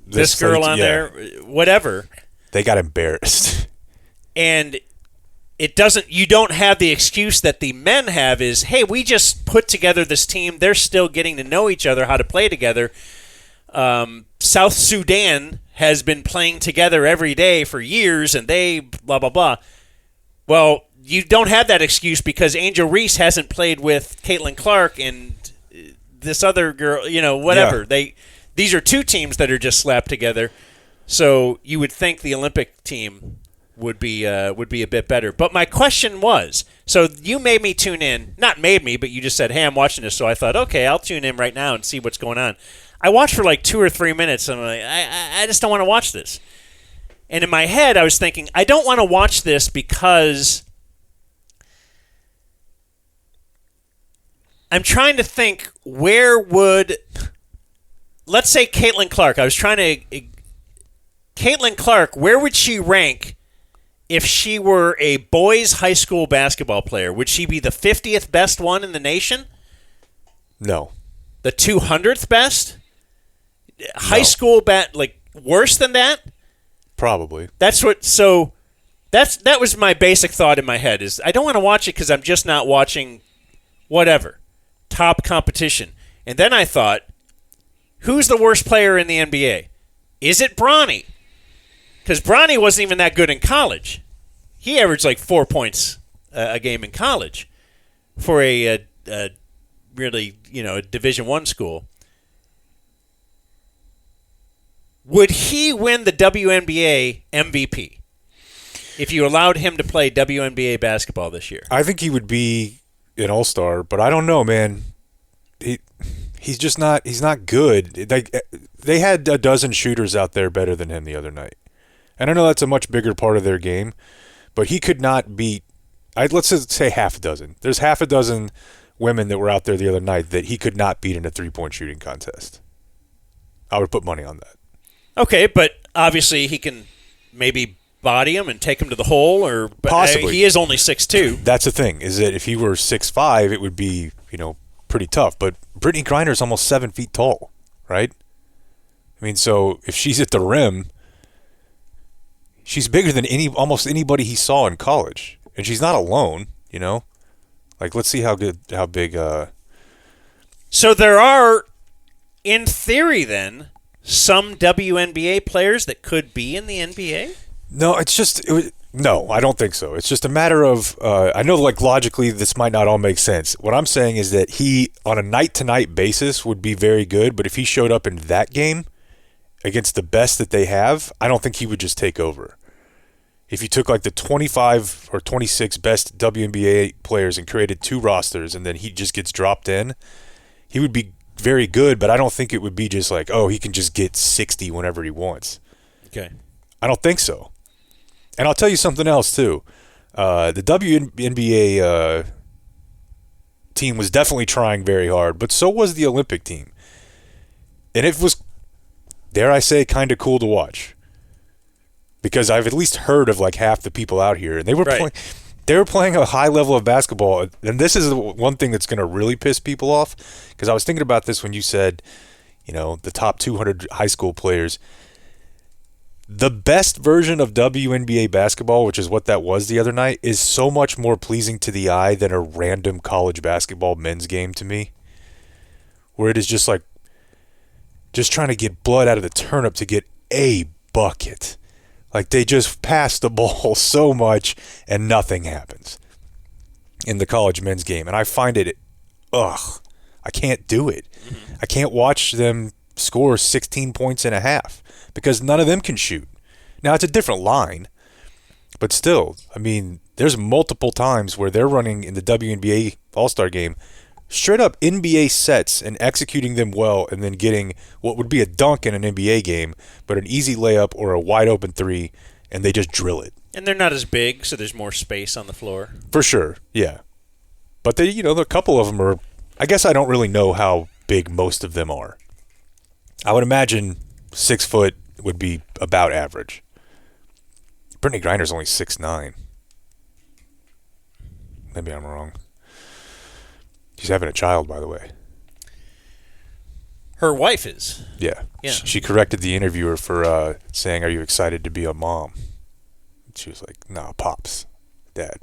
this girl on there, whatever. They got embarrassed. And it doesn't. You don't have the excuse that the men have is, hey, we just put together this team. They're still getting to know each other, how to play together. South Sudan has been playing together every day for years, and they blah, blah, blah. Well, you don't have that excuse because Angel Reese hasn't played with Caitlin Clark and this other girl, whatever. Yeah. These are two teams that are just slapped together. So you would think the Olympic team would be a bit better. But my question was, so you made me tune in. Not made me, but you just said, hey, I'm watching this. So I thought, okay, I'll tune in right now and see what's going on. I watched for like 2 or 3 minutes, and I'm like, I just don't want to watch this. And in my head, I was thinking, I don't want to watch this because I'm trying to think let's say Caitlin Clark. Caitlin Clark, where would she rank if she were a boys' high school basketball player? Would she be the 50th best one in the nation? No. The 200th best? High school, worse than that? Probably. That was my basic thought in my head is I don't want to watch it because I'm just not watching whatever. Top competition. And then I thought, who's the worst player in the NBA? Is it Bronny? Because Bronny wasn't even that good in college. He averaged like 4 points a game in college for a really, a Division I school. Would he win the WNBA MVP if you allowed him to play WNBA basketball this year? I think he would be an All-Star, but I don't know, man. He's just not. He's not good. They had a dozen shooters out there better than him the other night, and I know that's a much bigger part of their game, but he could not beat. Let's just say half a dozen. There's half a dozen women that were out there the other night that he could not beat in a 3-point shooting contest. I would put money on that. Okay, but obviously he can maybe body him and take him to the hole, or possibly. He is only 6'2". That's the thing, is that if he were 6'5", it would be pretty tough. But Brittany Griner's almost 7 feet tall, right? I mean, so if she's at the rim, she's bigger than almost anybody he saw in college, and she's not alone. Like, let's see how big. So there are, in theory, then, some WNBA players that could be in the NBA? No, no, I don't think so. It's just a matter of, I know like logically this might not all make sense. What I'm saying is that he, on a night-to-night basis, would be very good, but if he showed up in that game against the best that they have, I don't think he would just take over. If you took like the 25 or 26 best WNBA players and created 2 rosters and then he just gets dropped in, he would be very good, but I don't think it would be just like, he can just get 60 whenever he wants. Okay. I don't think so. And I'll tell you something else, too. The WNBA team was definitely trying very hard, but so was the Olympic team. And it was, dare I say, kind of cool to watch. Because I've at least heard of like half the people out here, and they were playing a high level of basketball. And this is the one thing that's going to really piss people off, because I was thinking about this when you said, the top 200 high school players. The best version of WNBA basketball, which is what that was the other night, is so much more pleasing to the eye than a random college basketball men's game to me, where it is just like just trying to get blood out of the turnip to get a bucket. Like, they just pass the ball so much and nothing happens in the college men's game. And I find it, I can't do it. Mm-hmm. I can't watch them score 16 points and a half because none of them can shoot. Now, it's a different line, but still, I mean, there's multiple times where they're running in the WNBA All-Star game straight up NBA sets and executing them well and then getting what would be a dunk in an NBA game, but an easy layup or a wide open three, and they just drill it. And they're not as big, so there's more space on the floor. For sure, yeah. But they, a couple of them are, I guess I don't really know how big most of them are. I would imagine 6 foot would be about average. Brittany Griner's only 6'9". Maybe I'm wrong. She's having a child, by the way. Her wife is. Yeah. She corrected the interviewer for saying, "Are you excited to be a mom?" She was like, "No, Pops. Dad."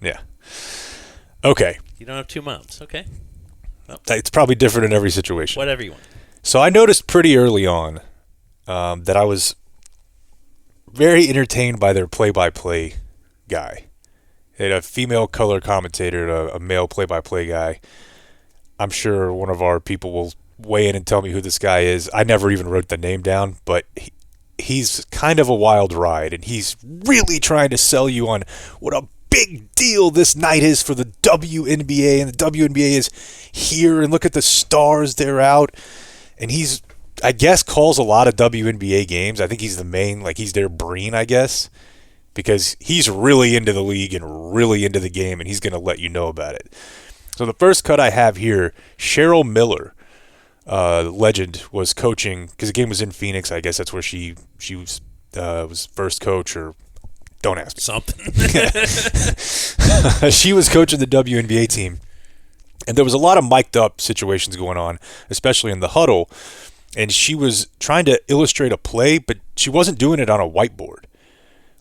Yeah. Okay. You don't have 2 moms. Okay. Well, it's probably different in every situation. Whatever you want. So I noticed pretty early on that I was very entertained by their play-by-play guy. They had a female color commentator, a male play-by-play guy. I'm sure one of our people will weigh in and tell me who this guy is. I never even wrote the name down, but he's kind of a wild ride, and he's really trying to sell you on what a big deal this night is for the WNBA, and the WNBA is here, and look at the stars, they're out. And he's, I guess, calls a lot of WNBA games. I think he's the main, he's their brain, I guess, because he's really into the league and really into the game, and he's going to let you know about it. So the first cut I have here, Cheryl Miller, legend, was coaching, because the game was in Phoenix. I guess that's where she was first coach, or don't ask me. Something. She was coaching the WNBA team. And there was a lot of mic'd up situations going on, especially in the huddle. and she was trying to illustrate a play, but she wasn't doing it on a whiteboard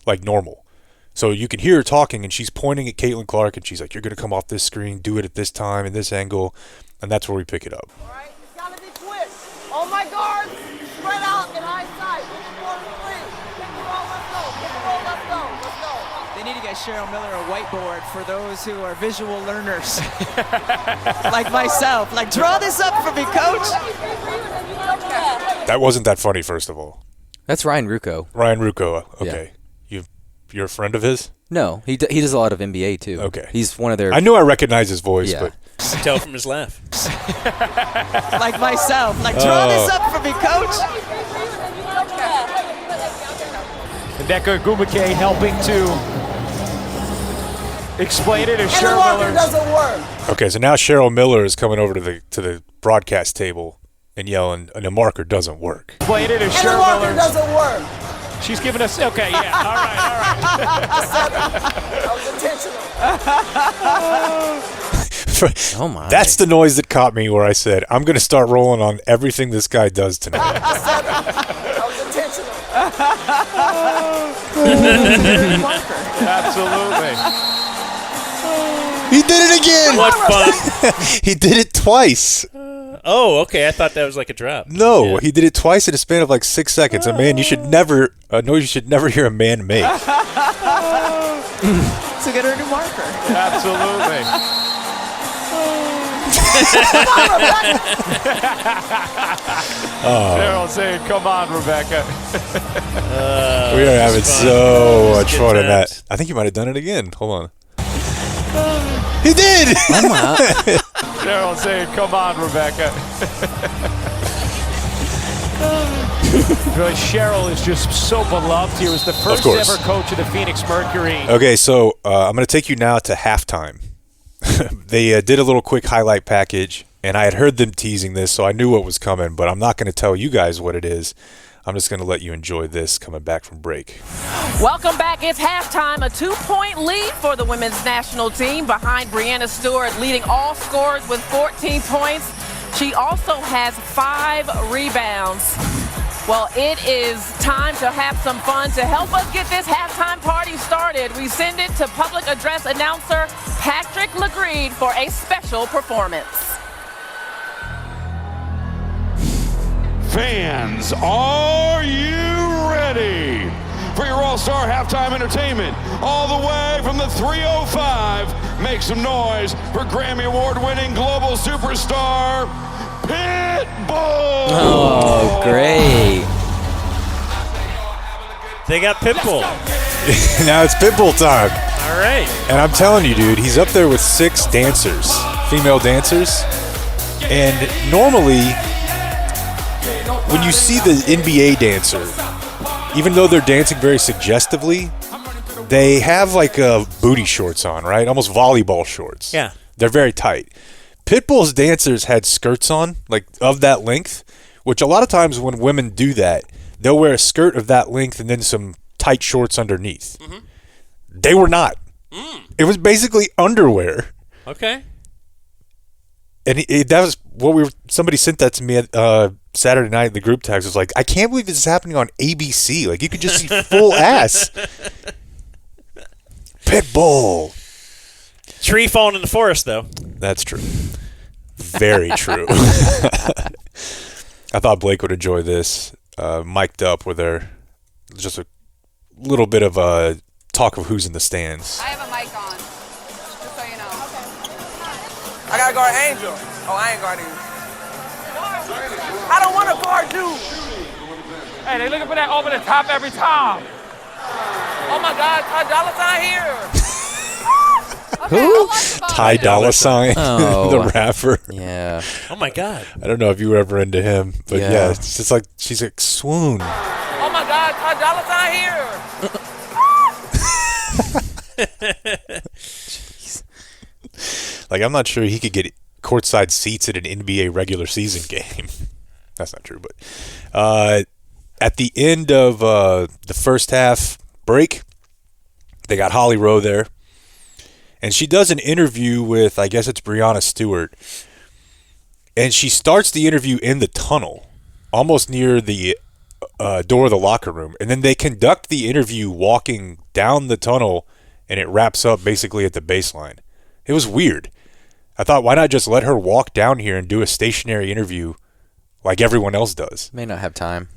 like normal. So you can hear her talking, and she's pointing at Caitlin Clark, and she's like, "You're going to come off this screen, do it at this time, in this angle," and that's where we pick it up. All right, it's got to be quick. All my guards, spread out in high sight. 4-3. Pick and roll, let's go. Pick and roll, let's go. Let's go. They need to get Cheryl Miller a whiteboard for those who are visual learners. Like myself. Like, draw this up for me, coach. That wasn't that funny, first of all. That's Ryan Rucco. Ryan Rucco, okay. You're a friend of his? No, he does a lot of NBA too. Okay. He's one of their. I knew I recognized his voice, Yeah. but I can tell from his laugh. Like myself. Like, draw this up for me, coach. Nneka Ogwumike helping to explain it as Cheryl Interlocker Miller. doesn't work. okay. So now Cheryl Miller is coming over to the broadcast table and yelling, "And the marker doesn't work." Explain it as Cheryl Interlocker Miller. doesn't work. She's giving us, okay, yeah, all right. That was intentional. Oh my. That's the noise that caught me where I said, "I'm going to start rolling on everything this guy does tonight." That was intentional. Absolutely. He did it again. What fun. He did it twice. Oh, okay. I thought that was like a drop. No, Yeah. he did it twice in a span of like 6 seconds. A man you should never hear a man make. To get her a new marker. Absolutely. Cheryl saying, "Come on, Rebecca." We are having so much Good fun in times. that. I think you might have done it again. Hold on. He did. Oh my. Cheryl saying, "Come on, Rebecca." Really, Cheryl is just so beloved. He was the first course. ever coach of the Phoenix Mercury. Okay, so I'm going to take you now to halftime. They did a little quick highlight package, and I had heard them teasing this, so I knew what was coming, but I'm not going to tell you guys what it is. I'm just going to let you enjoy this coming back from break. Welcome back. It's halftime. A 2-point lead for the women's national team behind Breanna Stewart, leading all scorers with 14 points. She also has 5 rebounds. Well, it is time to have some fun. To help us get this halftime party started, we send it to public address announcer Patrick LaGreed for a special performance. Fans, are you ready for your All-Star halftime entertainment? All the way from the 305, make some noise for Grammy Award-winning global superstar, Pitbull! Oh, great. They got Pitbull. Now it's Pitbull time. All right. And I'm telling you, dude, he's up there with 6 dancers, female dancers. And normally, when you see the NBA dancer, even though they're dancing very suggestively, they have like booty shorts on, right? Almost volleyball shorts. Yeah. They're very tight. Pitbull's dancers had skirts on, like of that length, which a lot of times when women do that, they'll wear a skirt of that length and then some tight shorts underneath. Mm-hmm. They were not. It was basically underwear. Okay. And that was what somebody sent that to me Saturday night in the group text. Was like, I can't believe this is happening on ABC. Like, you could just see full ass. Pitbull. Tree falling in the forest, though. That's true. Very true. I thought Blake would enjoy this. Mic'd up with her. Just a little bit of talk of who's in the stands. I have a mic on, just so you know. Okay. I gotta guard Angel. Oh, I ain't guarding you. I don't want to guard you. Hey, they looking for that over the top every time. Oh my God, Ty Dolla $ign here. Who? Ty Dolla $ign, Oh. the rapper. Yeah. Oh, my God. I don't know if you were ever into him, but Yeah. yeah, it's just like she's like swoon. Oh my God, Ty Dolla $ign here. Like, I'm not sure he could get courtside seats at an NBA regular season game. That's not true, but at the end of the first half break, they got Holly Rowe there, and she does an interview with, I guess it's Breanna Stewart, and she starts the interview in the tunnel. almost near the door of the locker room, and then they conduct the interview walking down the tunnel, and it wraps up basically at the baseline. It was weird. I thought, why not just let her walk down here and do a stationary interview like everyone else does? May not have time.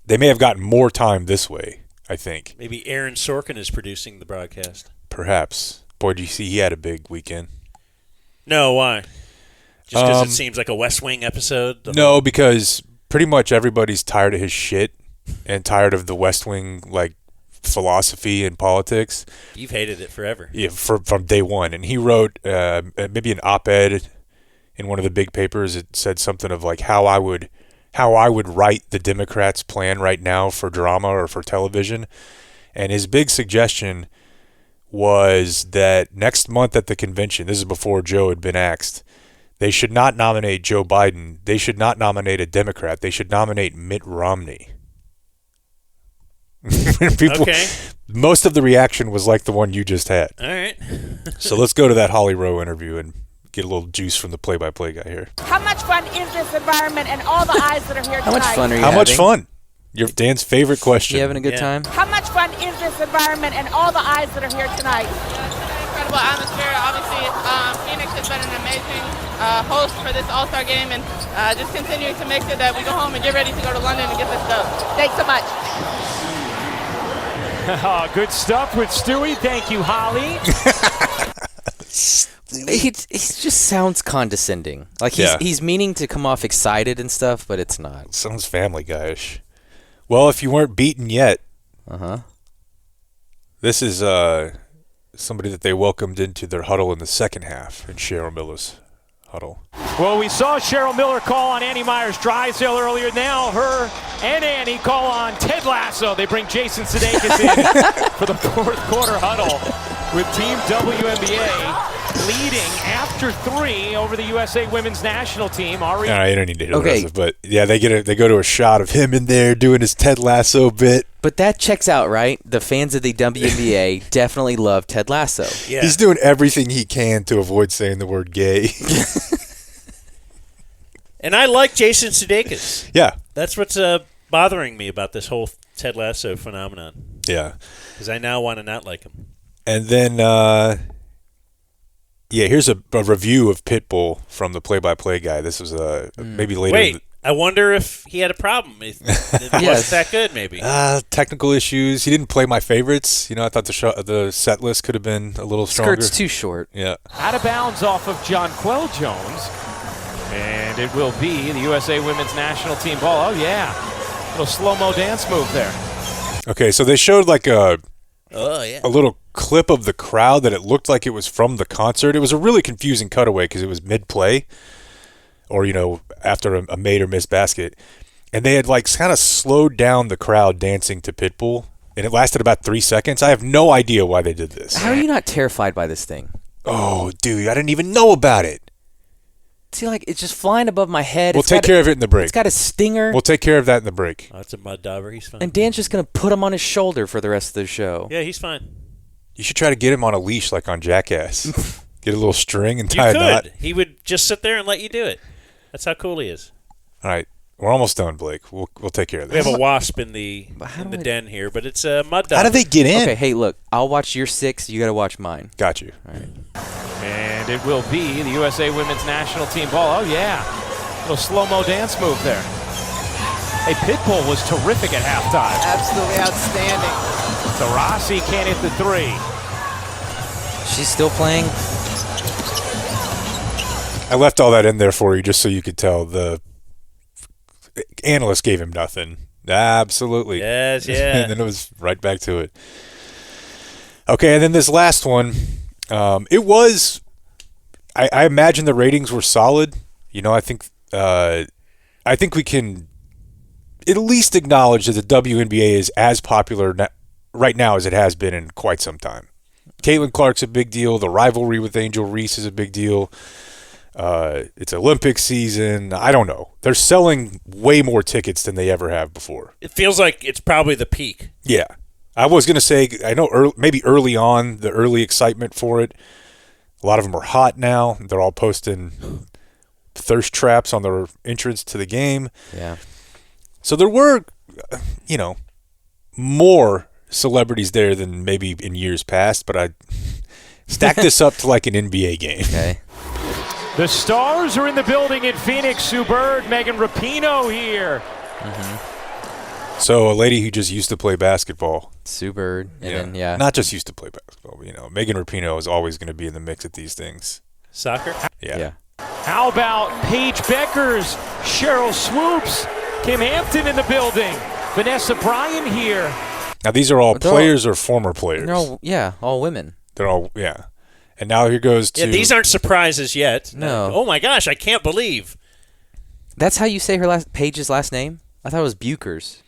They may have gotten more time this way, I think. Maybe Aaron Sorkin is producing the broadcast. Perhaps. Boy, did you see he had a big weekend. No, why? Just because it seems like a West Wing episode? No, because pretty much everybody's tired of his shit and tired of the West Wing, like, philosophy and politics. You've hated it forever. Yeah, from day one. And he wrote maybe an op-ed in one of the big papers. It said something of like how I would write the Democrats' plan right now for drama or for television. And his big suggestion was that next month at the convention, this is before Joe had been axed, they should not nominate Joe Biden. They should not nominate a Democrat. They should nominate Mitt Romney. Okay. Most of the reaction was like the one you just had. All right. So let's go to that Holly Rowe interview and get a little juice from the play-by-play guy here. How much fun is this environment and all the eyes that are here tonight? How much fun are you How having? much fun? Your Dan's favorite question. You having a good time? How much fun is this environment and all the eyes that are here tonight? Incredible atmosphere. Obviously, Phoenix has been an amazing host for this All-Star game, and just continuing to make sure that we go home and get ready to go to London and get this done. Thanks so much. Good stuff with Stewie. Thank you, Holly. He just sounds condescending. Like he's meaning to come off excited and stuff, but it's not. Sounds Family Guy-ish. Well, if you weren't beaten yet, this is somebody that they welcomed into their huddle in the second half in Cheryl Miller's huddle. Well, we saw Cheryl Miller call on Annie Myers-Drysdale earlier. Now her and Annie call on Ted Lasso. They bring Jason Sudeikis in for the fourth quarter huddle with Team WNBA leading after 3 over the USA Women's National Team. Ari. All right, you don't need to hear the rest of it, but yeah, they go to a shot of him in there doing his Ted Lasso bit. But that checks out, right? The fans of the WNBA definitely love Ted Lasso. Yeah. He's doing everything he can to avoid saying the word gay. And I like Jason Sudeikis. Yeah. That's what's bothering me about this whole Ted Lasso phenomenon. Yeah. Because I now want to not like him. And then, here's a review of Pitbull from the play-by-play guy. This was maybe later. Wait, I wonder if he had a problem. It wasn't that good, maybe. Technical issues. He didn't play my favorites. You know, I thought the set list could have been a little stronger. Skirt's too short. Yeah. Out of bounds off of Jonquel Jones. And it will be the USA Women's National Team ball. Oh, yeah. Little slow-mo dance move there. Okay, so they showed like a a little clip of the crowd that it looked like it was from the concert. It was a really confusing cutaway because it was mid-play or, after a made or missed basket. And they had like kind of slowed down the crowd dancing to Pitbull, and it lasted about 3 seconds. I have no idea why they did this. How are you not terrified by this thing? Oh, dude, I didn't even know about it. See, like, it's just flying above my head. We'll take care of it in the break. It's got a stinger. We'll take care of that in the break. Oh, it's a mud dauber. He's fine. And Dan's just going to put him on his shoulder for the rest of the show. Yeah, he's fine. You should try to get him on a leash like on Jackass. Get a little string and You tie a knot. could. He would just sit there and let you do it. That's how cool he is. All right. We're almost done, Blake. We'll take care of We this. have a wasp in the den here, but it's a mud dauber. How did they get in? Okay, hey, look. I'll watch your 6. You got to watch mine. Got you. All right. And it will be the USA Women's National Team ball. Oh, yeah. Little slow-mo dance move there. Hey, Pitbull was terrific at halftime. Absolutely outstanding. Taurasi can't hit the 3. She's still playing. I left all that in there for you just so you could tell. The analyst gave him nothing. Absolutely. Yes, yeah. And then it was right back to it. Okay, and then this last one, it was, I imagine the ratings were solid. I think we can at least acknowledge that the WNBA is as popular right now as it has been in quite some time. Caitlin Clark's a big deal. The rivalry with Angel Reese is a big deal. It's Olympic season. I don't know. They're selling way more tickets than they ever have before. It feels like it's probably the peak. Yeah. I was going to say, I know maybe early on, the early excitement for it, a lot of them are hot now. They're all posting thirst traps on their entrance to the game. Yeah. So there were, more celebrities there than maybe in years past, but I stack this up to like an NBA game. Okay. The Stars are in the building in Phoenix. Sue Bird, Megan Rapinoe here. So a lady who just used to play basketball. Sue Bird. And then, Not just used to play basketball, but, Megan Rapinoe is always going to be in the mix at these things. Soccer? Yeah. How about Paige Beckers, Cheryl Swoops, Kim Hampton in the building, Vanessa Bryan here. Now, these are all players or former players? They're all women. They're all, And now here goes to... Yeah, these aren't surprises yet. No. Oh, my gosh, I can't believe. That's how you say Paige's last name? I thought it was Buchers.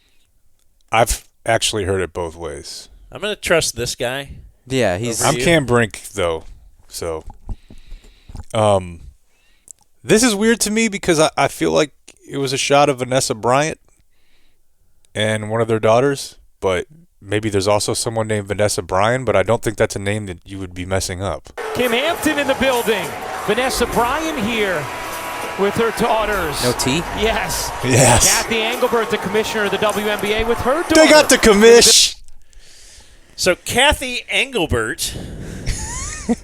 I've actually heard it both ways. I'm going to trust this guy. Yeah, I'm Cam Brink, though, so... This is weird to me because I feel like it was a shot of Vanessa Bryant and one of their daughters, but maybe there's also someone named Vanessa Bryan, but I don't think that's a name that you would be messing up. Kim Hampton in the building, Vanessa Bryan here with her daughters. No T? Yes. Kathy Engelbert, the commissioner of the WNBA, with her daughter. They got the commish. So Kathy Engelbert,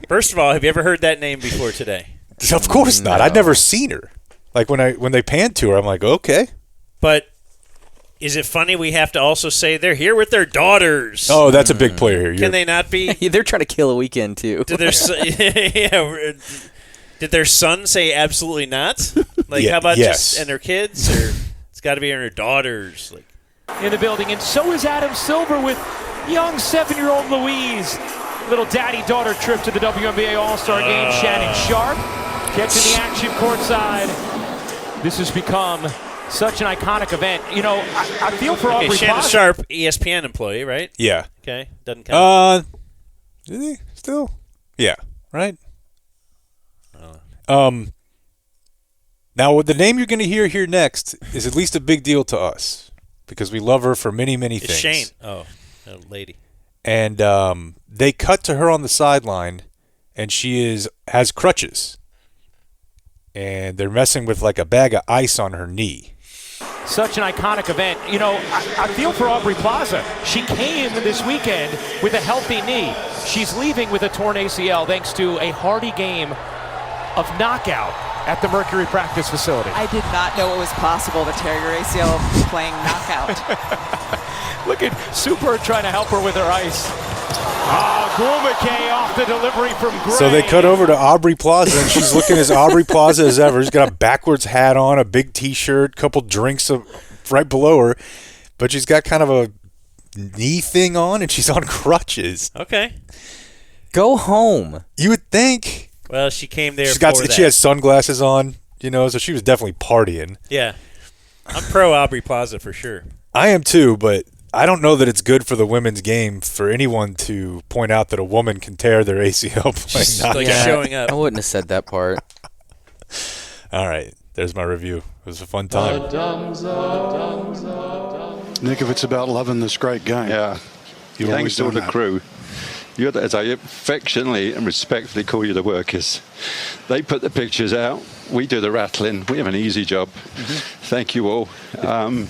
first of all, have you ever heard that name before today? Of course not. I'd never seen her. Like when they panned to her, I'm like, okay. But is it funny we have to also say they're here with their daughters? Oh, that's a big player here. Can they not be? They're trying to kill a weekend, too. Did their son say absolutely not? Like, how about just and their kids? Or it's got to be their daughters. Like in the building. And so is Adam Silver with young 7-year-old Louise. Little daddy-daughter trip to the WNBA All-Star game. Shannon Sharp catching the action courtside. This has become such an iconic event. I feel for Aubrey Shannon Plaza. Sharp, ESPN employee, right? Yeah. Okay, doesn't count. Is he still? Yeah, right? Now, the name you're going to hear here next is at least a big deal to us because we love her for many, many things. It's Shane. Oh, a lady. And they cut to her on the sideline, and she has crutches. And they're messing with like a bag of ice on her knee. Such an iconic event. I feel for Aubrey Plaza. She came this weekend with a healthy knee. She's leaving with a torn ACL thanks to a hearty game of knockout at the Mercury practice facility. I did not know it was possible to tear your ACL playing knockout. Look at Super trying to help her with her ice. Gulmake off the delivery from Gray. So they cut over to Aubrey Plaza, and she's looking as Aubrey Plaza as ever. She's got a backwards hat on, a big T-shirt, couple drinks right below her, but she's got kind of a knee thing on, and she's on crutches. Okay. Go home. You would think. Well, she came there She had sunglasses on, so she was definitely partying. Yeah. I'm pro Aubrey Plaza for sure. I am too, but I don't know that it's good for the women's game for anyone to point out that a woman can tear their ACL playing knockout. Showing up. I wouldn't have said that part. All right, there's my review. It was a fun time. Nick, if it's about loving this great game. Yeah. Thanks to all the that. crew. You're, as I affectionately and respectfully call you, the workers. They put the pictures out. We do the rattling. We have an easy job. Thank you all. I'm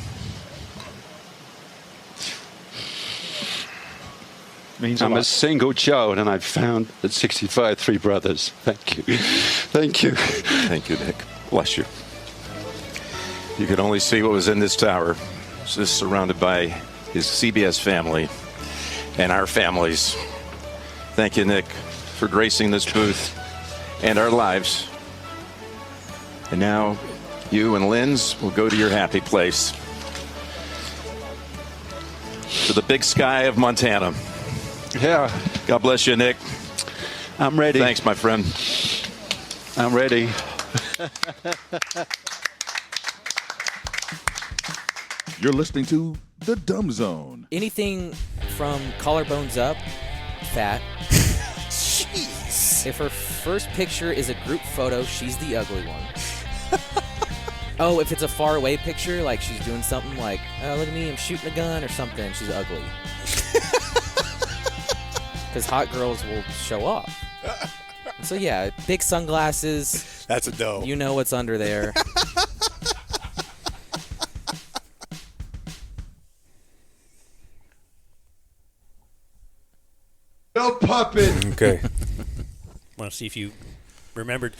a single child, and I've found at 65 3 brothers. Thank you. Thank you. Thank you, Nick. Bless you. You could only see what was in this tower. It's just surrounded by his CBS family and our families. Thank you, Nick, for gracing this booth and our lives. And now you and Lynn's will go to your happy place. To the big sky of Montana. Yeah. God bless you, Nick. I'm ready. Thanks, my friend. I'm ready. You're listening to The Dumb Zone. Anything from collarbones up, fat. Jeez. If her first picture is a group photo, she's the ugly one. Oh, if it's a far away picture, like she's doing something like, oh, look at me, I'm shooting a gun or something, she's ugly. Because hot girls will show off. So yeah, big sunglasses. That's a no. You know what's under there. No puppet. Okay. Want to see if you remembered.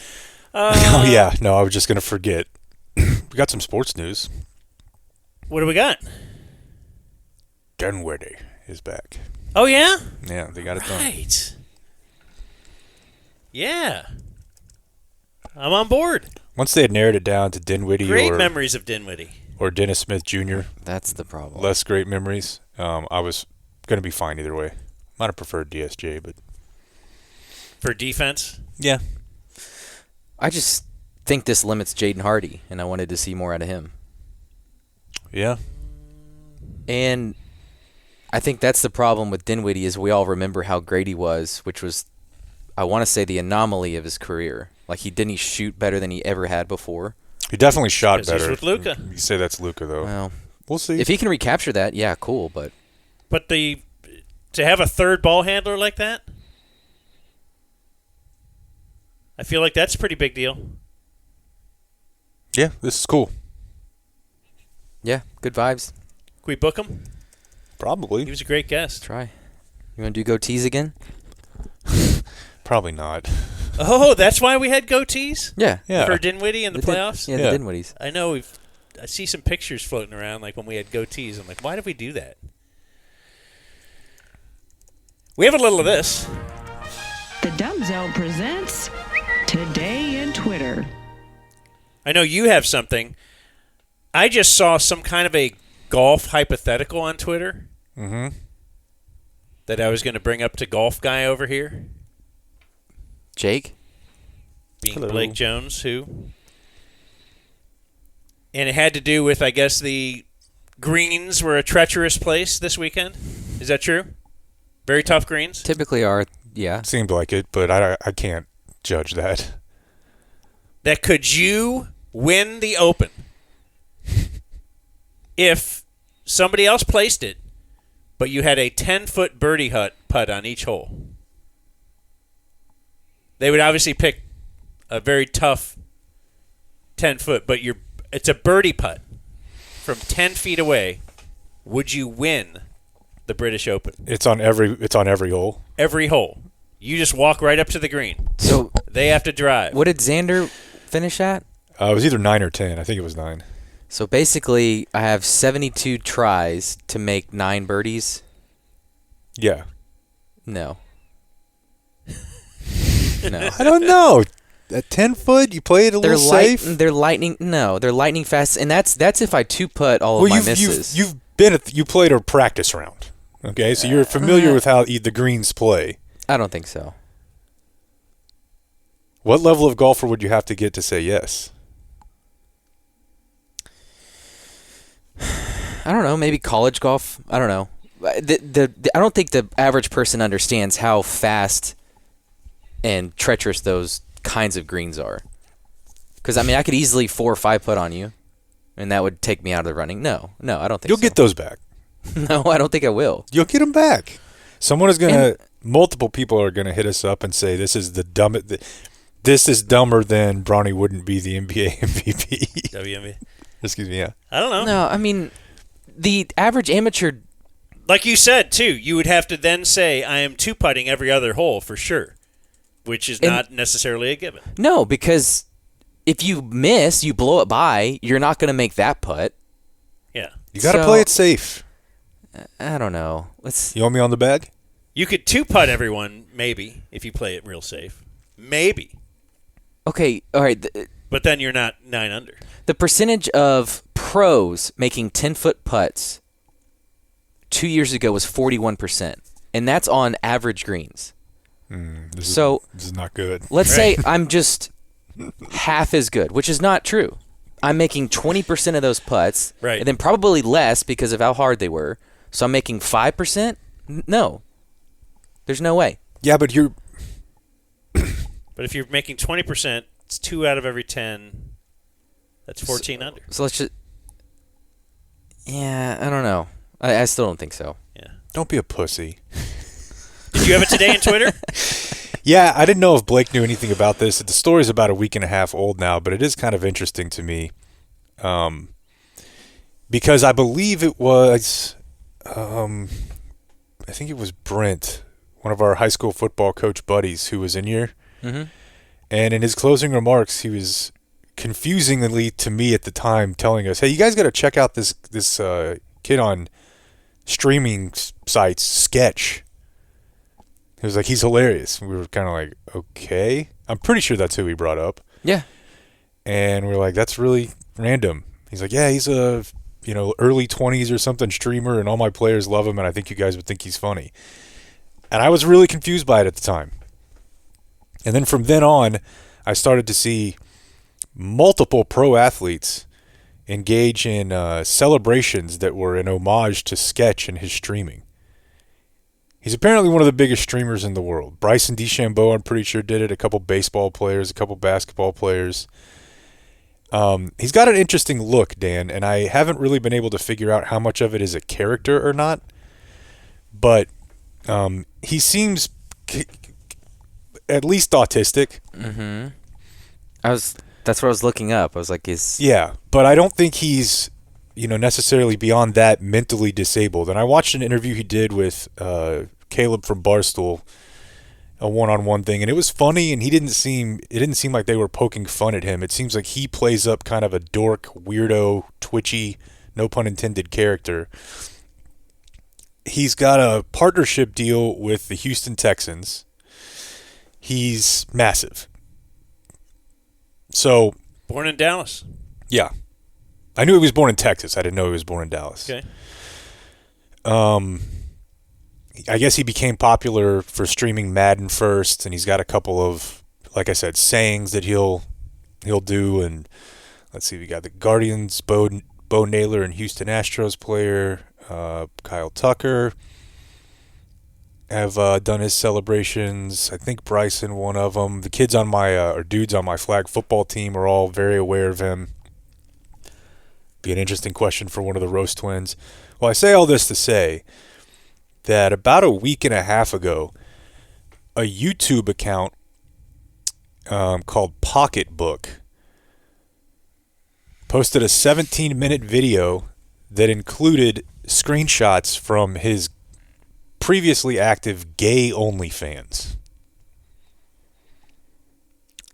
Oh, yeah. No, I was just going to forget. We got some sports news. What do we got? Dinwiddie is back. Oh, yeah? Yeah, they got it done. Right. Yeah. I'm on board. Once they had narrowed it down to Dinwiddie Great memories of Dinwiddie. or Dennis Smith Jr. That's the problem. Less great memories. I was going to be fine either way. Might have preferred DSJ, but... For defense? Yeah. I just think this limits Jaden Hardy, and I wanted to see more out of him. Yeah. And I think that's the problem with Dinwiddie is we all remember how great he was, which was, I want to say, the anomaly of his career. Like, he shoot better than he ever had before. He definitely shot better. He's with Luka. You say that's Luka, though. Well, we'll see. If he can recapture that, yeah, cool. But to have a third ball handler like that, I feel like that's a pretty big deal. Yeah, this is cool. Yeah, good vibes. Can we book him? Probably. He was a great guest. Try. You want to do goatees again? Probably not. Oh, that's why we had goatees? Yeah. For Dinwiddie in the playoffs? The Dinwiddies. I know. I see some pictures floating around like when we had goatees. I'm like, why did we do that? We have a little of this. The Dumb Zone presents Today in Twitter. I know you have something. I just saw some kind of a golf hypothetical on Twitter that I was going to bring up to golf guy over here. Jake? Being Hello. Blake Jones, who? And it had to do with, I guess, the greens were a treacherous place this weekend. Is that true? Very tough greens? Typically are, yeah. Seemed like it, but I can't judge that. That could you win the Open if somebody else placed it, but you had a 10-foot birdie putt on each hole? They would obviously pick a very tough 10-foot, but it's a birdie putt from 10 feet away. Would you win the British Open? It's on every hole. Every hole. You just walk right up to the green. So they have to drive. What did Xander finish at? It was either 9 or 10. I think it was 9. So basically, I have 72 tries to make 9 birdies. Yeah. No. No. I don't know. At 10 foot, you play it a little safe. They're lightning. No, they're lightning fast, and that's if I two-putt all of my misses. You played a practice round. Okay, so you're familiar with how the greens play. I don't think so. What level of golfer would you have to get to say yes? I don't know. Maybe college golf. I don't know. I don't think the average person understands how fast and treacherous those kinds of greens are. Because, I mean, I could easily 4 or 5 putt on you, and that would take me out of the running. No, I don't think You'll get those back. No, I don't think I will. You'll get them back. Multiple people are going to hit us up and say, this is dumber than Bronny wouldn't be the NBA MVP. WNBA. Excuse me, yeah. I don't know. No, I mean, the average amateur... Like you said, too, you would have to then say, I am two-putting every other hole for sure, which is not necessarily a given. No, because if you miss, you blow it by, you're not going to make that putt. Yeah. You got to play it safe. I don't know. You want me on the bag? You could two-putt everyone, maybe, if you play it real safe. Maybe. Okay, all right. But then you're not 9 under. The percentage of pros making 10-foot putts 2 years ago was 41%, and that's on average greens. This is not good. Let's say I'm just half as good, which is not true. I'm making 20% of those putts, and then probably less because of how hard they were. So I'm making 5%? No. There's no way. Yeah, but you're... But if you're making 20%, it's 2 out of every 10. That's 14 under. So let's just... Yeah, I don't know. I still don't think so. Yeah. Don't be a pussy. Did you have it today in Twitter? Yeah, I didn't know if Blake knew anything about this. The story's about a week and a half old now, but it is kind of interesting to me. Because I believe it was... I think it was Brent one of our high school football coach buddies who was in here. Mm-hmm. And in his closing remarks, he was confusingly to me at the time telling us, hey, you guys got to check out this kid on streaming sites, Sketch. He was like, he's hilarious. We were kind of like, okay. I'm pretty sure that's who he brought up. Yeah. And we're like, that's really random. He's like, yeah, he's a early 20s or something streamer, and all my players love him, and I think you guys would think he's funny. And I was really confused by it at the time. And then from then on, I started to see multiple pro athletes engage in celebrations that were an homage to Sketch and his streaming. He's apparently one of the biggest streamers in the world. Bryson DeChambeau, I'm pretty sure, did it. A couple baseball players, a couple basketball players. He's got an interesting look, Dan, and I haven't really been able to figure out how much of it is a character or not. But he seems at least autistic. Mm-hmm. That's what I was looking up. I was like, Yeah, but I don't think he's necessarily beyond that mentally disabled. And I watched an interview he did with Caleb from Barstool, a one-on-one thing, and it was funny, and it didn't seem like they were poking fun at him. It seems like he plays up kind of a dork, weirdo, twitchy, no pun intended character. He's got a partnership deal with the Houston Texans. He's massive. So, born in Dallas. Yeah. I knew he was born in Texas. I didn't know he was born in Dallas. Okay. I guess he became popular for streaming Madden first, and he's got a couple of, like I said, sayings that he'll do. And let's see, we got the Guardians, Bo Naylor, and Houston Astros player Kyle Tucker have done his celebrations. I think Bryson, one of them. The kids on my or dudes on my flag football team are all very aware of him. Be an interesting question for one of the Roast twins. Well, I say all this to say that about a week and a half ago, a YouTube account called Pocketbook posted a 17-minute video that included screenshots from his previously active gay OnlyFans.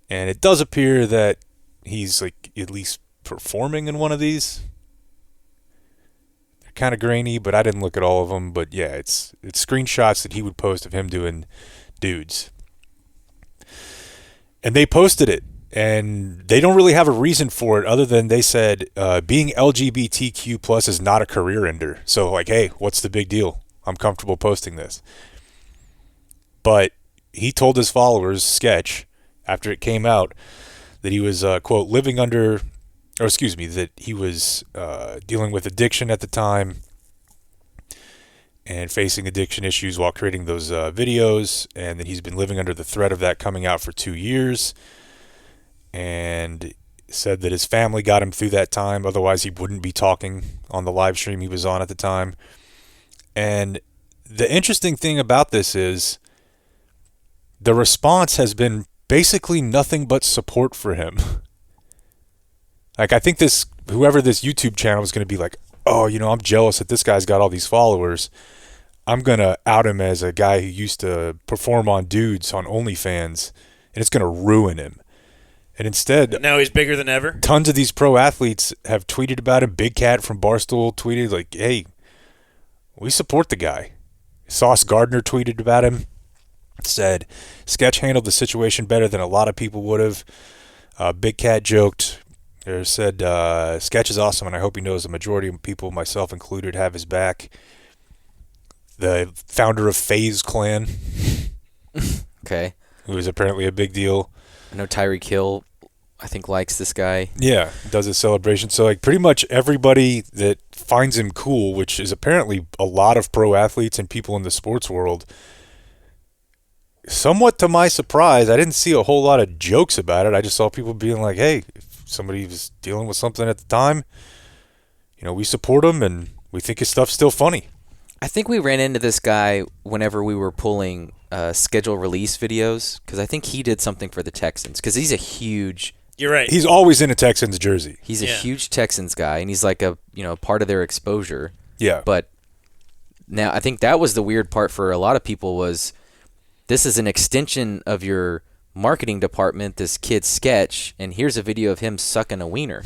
And it does appear that he's like at least performing in one of these. They're kind of grainy, but I didn't look at all of them. But yeah, it's screenshots that he would post of him doing dudes. And they posted it, and they don't really have a reason for it other than they said being LGBTQ plus is not a career ender. So like, hey, what's the big deal? I'm comfortable posting this. But he told his followers, Sketch, after it came out, that he was, quote, that he was dealing with addiction at the time and facing addiction issues while creating those videos, and that he's been living under the threat of that coming out for 2 years, and said that his family got him through that time, otherwise he wouldn't be talking on the live stream he was on at the time. And the interesting thing about this is the response has been basically nothing but support for him. Like, I think whoever this YouTube channel is going to be like, oh, I'm jealous that this guy's got all these followers. I'm going to out him as a guy who used to perform on dudes on OnlyFans, and it's going to ruin him. And instead, now he's bigger than ever. Tons of these pro athletes have tweeted about him. Big Cat from Barstool tweeted like, hey, we support the guy. Sauce Gardner tweeted about him. Said, Sketch handled the situation better than a lot of people would have. Big Cat joked, or said, Sketch is awesome, and I hope he knows the majority of people, myself included, have his back. The founder of FaZe Clan. Okay. Who is apparently a big deal. I know Tyreek Hill, I think, likes this guy. Yeah, does his celebration. So, like, pretty much everybody that finds him cool, which is apparently a lot of pro athletes and people in the sports world, somewhat to my surprise, I didn't see a whole lot of jokes about it. I just saw people being like, hey, if somebody was dealing with something at the time, we support him and we think his stuff's still funny. I think we ran into this guy whenever we were pulling schedule release videos, because I think he did something for the Texans, because he's a huge... You're right. He's always in a Texans jersey. He's a huge Texans guy, and he's like a part of their exposure. Yeah. But now I think that was the weird part for a lot of people was this is an extension of your marketing department, this kid's sketch, and here's a video of him sucking a wiener.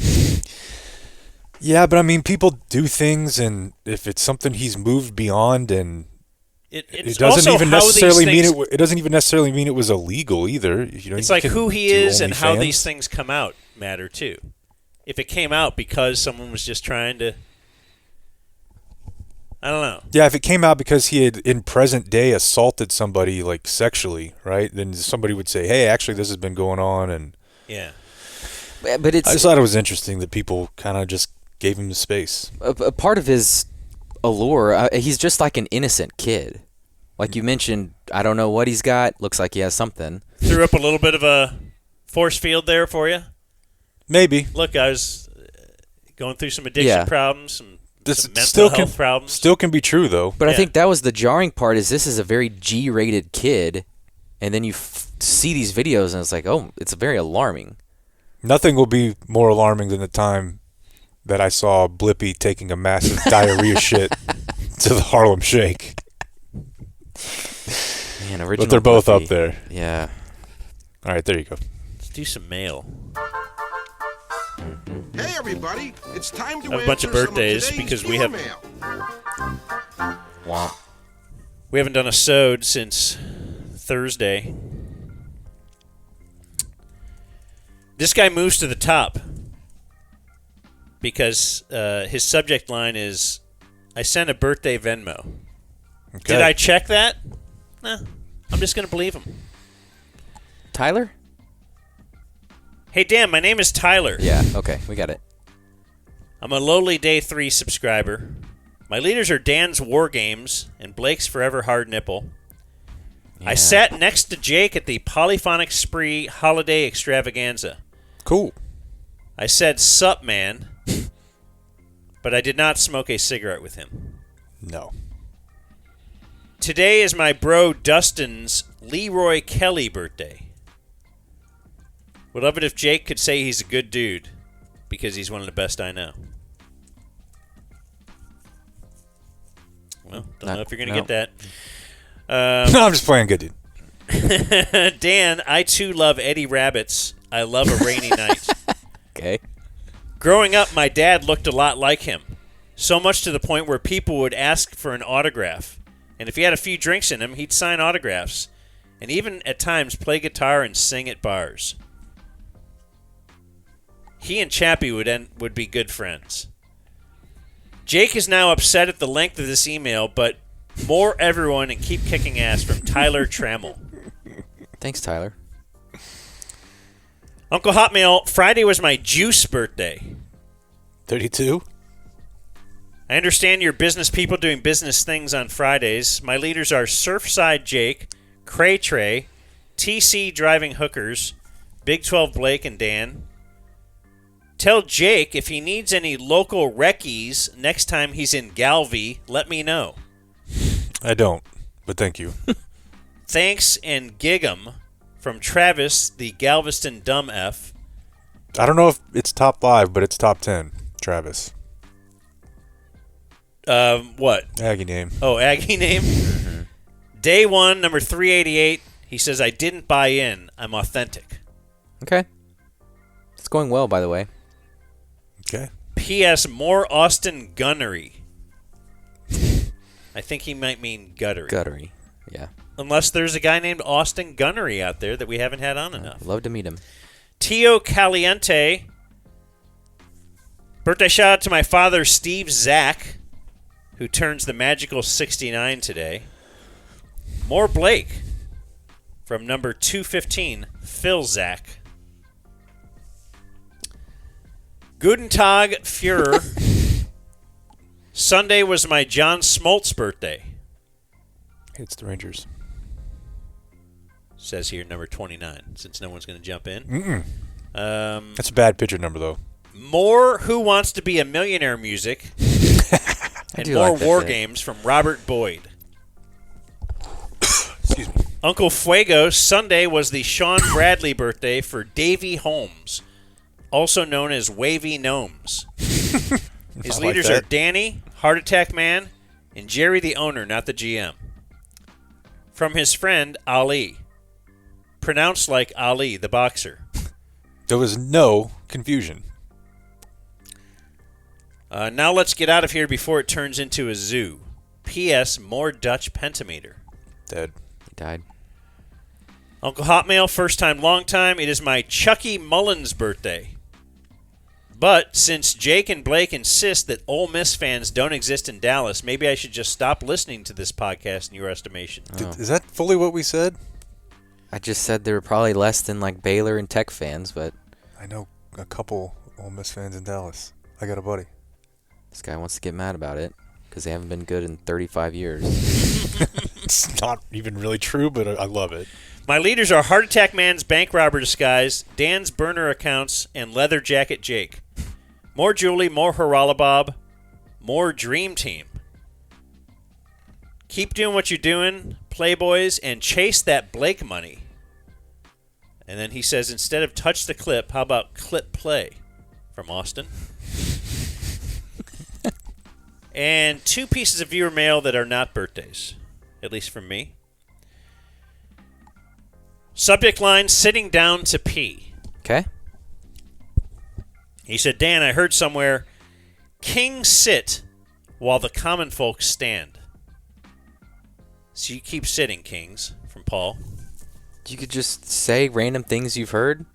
Yeah, but I mean, people do things, and if it's something he's moved beyond, and it doesn't even necessarily mean it doesn't even necessarily mean it was illegal either. It's like who he is and how these things come out matter too. If it came out because someone was just trying to, I don't know. Yeah, if it came out because he had in present day assaulted somebody like sexually, right? Then somebody would say, "Hey, actually, this has been going on," and yeah. But I just thought it was interesting that people kind of just gave him the space. A part of his allure, he's just like an innocent kid. Like you mentioned, I don't know what he's got. Looks like he has something. Threw up a little bit of a force field there for you? Maybe. Look, I was going through some addiction problems, some still mental health problems. Still can be true, though. But I think that was the jarring part, is this is a very G-rated kid, and then you see these videos, and it's like, oh, it's very alarming. Nothing will be more alarming than the time that I saw Blippi taking a massive diarrhea shit to the Harlem Shake. Man, original but they're both Blippi. up there. Yeah. All right, there you go. Let's do some mail. Hey, everybody. It's time to I have a bunch of birthdays because we have... Wow. We haven't done a sode since Thursday. This guy moves to the top because his subject line is, I sent a birthday Venmo. Okay. Did I check that? Nah, I'm just going to believe him. Tyler? Hey, Dan, my name is Tyler. Yeah, okay, we got it. I'm a lowly Day 3 subscriber. My leaders are Dan's War Games and Blake's Forever Hard Nipple. Yeah. I sat next to Jake at the Polyphonic Spree Holiday Extravaganza. Cool. I said, "Sup, man," but I did not smoke a cigarette with him. No. Today is my bro Dustin's Leroy Kelly birthday. Would love it if Jake could say he's a good dude, because he's one of the best I know. Well, don't know if you're going to get that. No, I'm just playing good dude. Dan, I too love Eddie Rabbits. I love a rainy night. Okay. Growing up, my dad looked a lot like him. So much to the point where people would ask for an autograph. And if he had a few drinks in him, he'd sign autographs. And even at times play guitar and sing at bars. He and Chappie would be good friends. Jake is now upset at the length of this email, but more everyone and keep kicking ass from Tyler Trammell. Thanks, Tyler. Uncle Hotmail, Friday was my juice birthday. 32? I understand you're business people doing business things on Fridays. My leaders are Surfside Jake, Cray Trey, TC Driving Hookers, Big 12 Blake and Dan. Tell Jake if he needs any local recce's next time he's in Galvey, let me know. I don't, but thank you. Thanks and gig 'em from Travis, the Galveston Dumb F. I don't know if it's top 5, but it's top 10, Travis. What? Aggie name. Oh, Aggie name? Day 1, number 388. He says, I didn't buy in. I'm authentic. Okay. It's going well, by the way. Okay. P.S. More Austin gunnery. I think he might mean guttery. Guttery, yeah. Unless there's a guy named Austin Gunnery out there that we haven't had on enough. Love to meet him. Tio Caliente. Birthday shout out to my father, Steve Zach, who turns the magical 69 today. More Blake from number 215, Phil Zach. Guten Tag, Führer. Sunday was my John Smoltz birthday. It's the Rangers. Says here number 29, since no one's going to jump in. Mm-mm. That's a bad picture number, though. More Who Wants to Be a Millionaire music. And more like War Games from Robert Boyd. Excuse me. Uncle Fuego, Sunday was the Sean Bradley birthday for Davey Holmes, also known as Wavy Gnomes. His leaders are Danny, Heart Attack Man, and Jerry the owner, not the GM. from his friend Ali. Pronounced like Ali, the boxer. There was no confusion. Now let's get out of here before it turns into a zoo. P.S. More Dutch pentameter. Dead. He died. Uncle Hotmail, first time, long time. It is my Chucky Mullins birthday. But since Jake and Blake insist that Ole Miss fans don't exist in Dallas, maybe I should just stop listening to this podcast in your estimation. Is that fully what we said? I just said there were probably less than like Baylor and Tech fans, but I know a couple Ole Miss fans in Dallas. I got a buddy. This guy wants to get mad about it because they haven't been good in 35 years. It's not even really true, but I love it. My leaders are Heart Attack Man's bank robber disguise, Dan's burner accounts, and Leather Jacket Jake. More Julie, more Haralabob, more Dream Team. Keep doing what you're doing, Playboys, and chase that Blake money. And then he says, instead of touch the clip, how about clip play from Austin? And 2 pieces of viewer mail that are not birthdays, at least from me. Subject line, sitting down to pee. Okay. He said, Dan, I heard somewhere, kings sit while the common folks stand. So you keep sitting, kings, from Paul. You could just say random things you've heard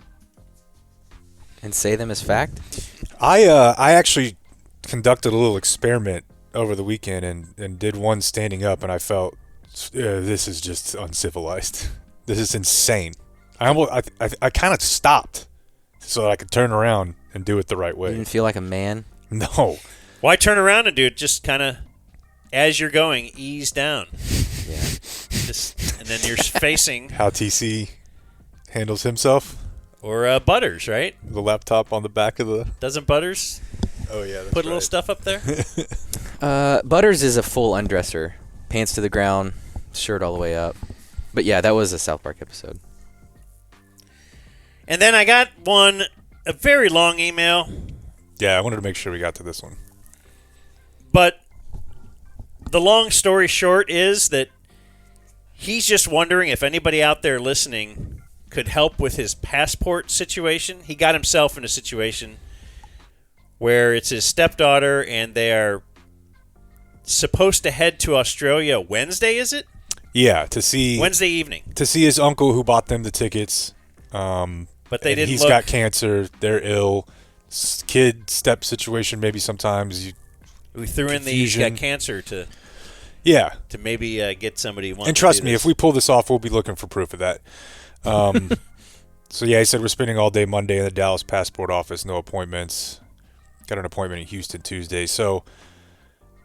and say them as fact. I actually conducted a little experiment over the weekend and did one standing up, and I felt this is just uncivilized. This is insane. I kind of stopped so that I could turn around and do it the right way. You didn't feel like a man? No. Why turn around and do it? Just kind of, as you're going, ease down. Yeah. And then you're facing. How TC handles himself. Or Butters, right? The laptop on the back of the... Doesn't Butters Oh, yeah, that's put a little stuff up there? Butters is a full undresser. Pants to the ground, shirt all the way up. But yeah, that was a South Park episode. And then I got a very long email. Yeah, I wanted to make sure we got to this one. But the long story short is that he's just wondering if anybody out there listening could help with his passport situation. He got himself in a situation where it's his stepdaughter and they are supposed to head to Australia Wednesday, is it? Yeah, to see... Wednesday evening. To see his uncle who bought them the tickets. But they didn't He's look... got cancer. They're ill. Kid step situation maybe sometimes. We threw in the he's got cancer to... Yeah. To maybe get somebody who wants And trust to do me, this. if we pull this off, we'll be looking for proof of that. So, yeah, he said we're spending all day Monday in the Dallas passport office, no appointments. Got an appointment in Houston Tuesday. So,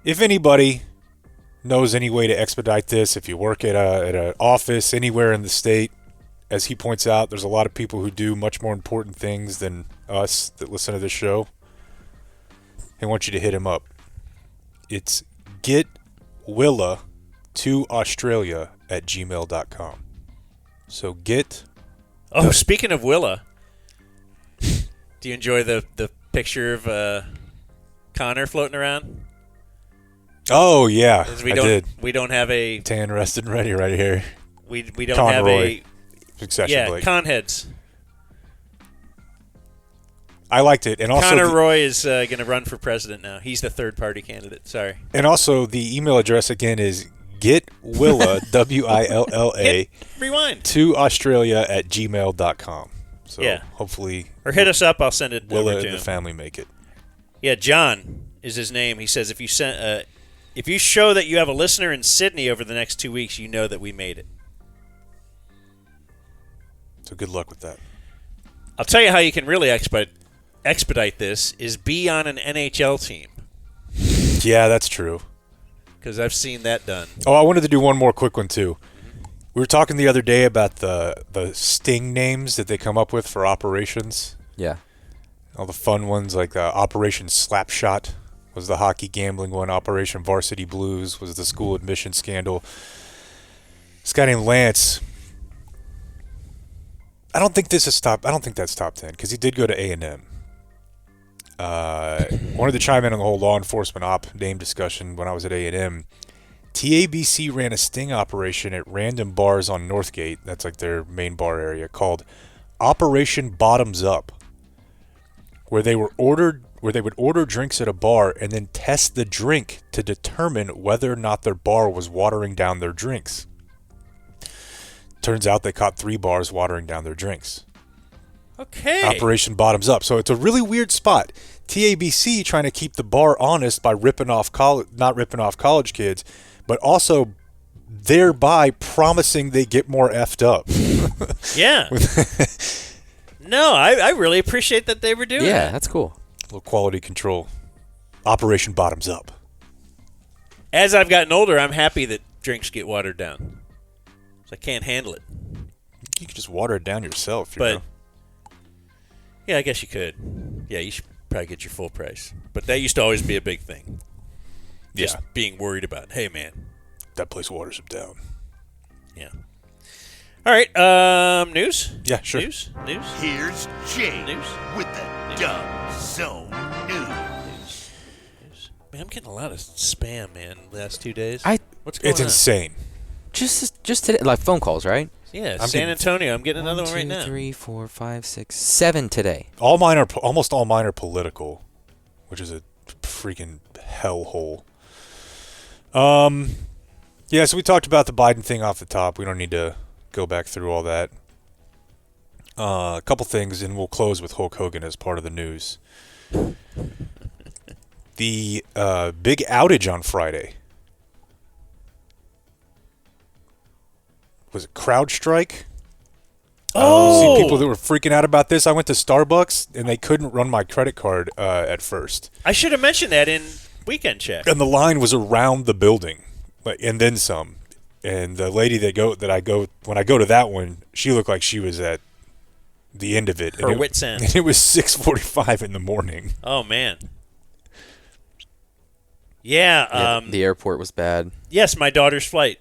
if anybody knows any way to expedite this, if you work at an office anywhere in the state, as he points out, there's a lot of people who do much more important things than us that listen to this show. I want you to hit him up. It's getwilla2australia@gmail.com. So get... Oh, speaking of Willa, do you enjoy the picture of Connor floating around? Oh, yeah, I did. We don't have a... Tan, rested, and ready right here. We don't have a... Succession yeah, Blake. con heads. I liked it. And also Connor Roy is going to run for president now. He's the third-party candidate. Sorry. And also, the email address again is getwilla, WILLA, rewind, to Australia@gmail.com. So yeah. hopefully... Or hit us up. I'll send it Willa over to and the him. family make it. Yeah, John is his name. He says if you show that you have a listener in Sydney over the next 2 weeks, you know that we made it. So good luck with that. I'll tell you how you can really expedite this is be on an NHL team. Yeah, that's true. Because I've seen that done. Oh, I wanted to do one more quick one, too. We were talking the other day about the sting names that they come up with for operations. Yeah. All the fun ones, like Operation Slapshot was the hockey gambling one. Operation Varsity Blues was the school admission scandal. This guy named Lance... I don't think that's top 10 because he did go to A&M. Wanted to chime in on the whole law enforcement op name discussion when I was at A&M. TABC ran a sting operation at random bars on Northgate, that's like their main bar area, called Operation Bottoms Up, where they would order drinks at a bar and then test the drink to determine whether or not their bar was watering down their drinks. Turns out they caught 3 bars watering down their drinks. Okay. Operation Bottoms Up. So it's a really weird spot. TABC trying to keep the bar honest by not ripping off college kids, but also thereby promising they get more effed up. Yeah. No, I really appreciate that they were doing that. Yeah, that's cool. A little quality control. Operation Bottoms Up. As I've gotten older, I'm happy that drinks get watered down. I can't handle it. You can just water it down yourself. You know? Yeah, I guess you could. Yeah, you should probably get your full price. But that used to always be a big thing. Just being worried about, hey, man. That place waters them down. Yeah. All right, news? Yeah, sure. News? Here's James with the Dumb Zone News. Man, I'm getting a lot of spam, man, the last 2 days. What's going on? It's insane. Just today, like phone calls, right? Yeah, San Antonio. I'm getting another one right now. 1, 2, 3, 4, 5, 6, 7 today. Almost all mine are political, which is a freaking hellhole. Yeah, so we talked about the Biden thing off the top. We don't need to go back through all that. A couple things, and we'll close with Hulk Hogan as part of the news. The big outage on Friday. Was it CrowdStrike? Oh! See people that were freaking out about this. I went to Starbucks, and they couldn't run my credit card at first. I should have mentioned that in Weekend Check. And the line was around the building, and then some. And the lady when I go to that one, she looked like she was at the end of it. Her wit's end. And it was 6:45 in the morning. Oh, man. Yeah. The airport was bad. Yes, my daughter's flight.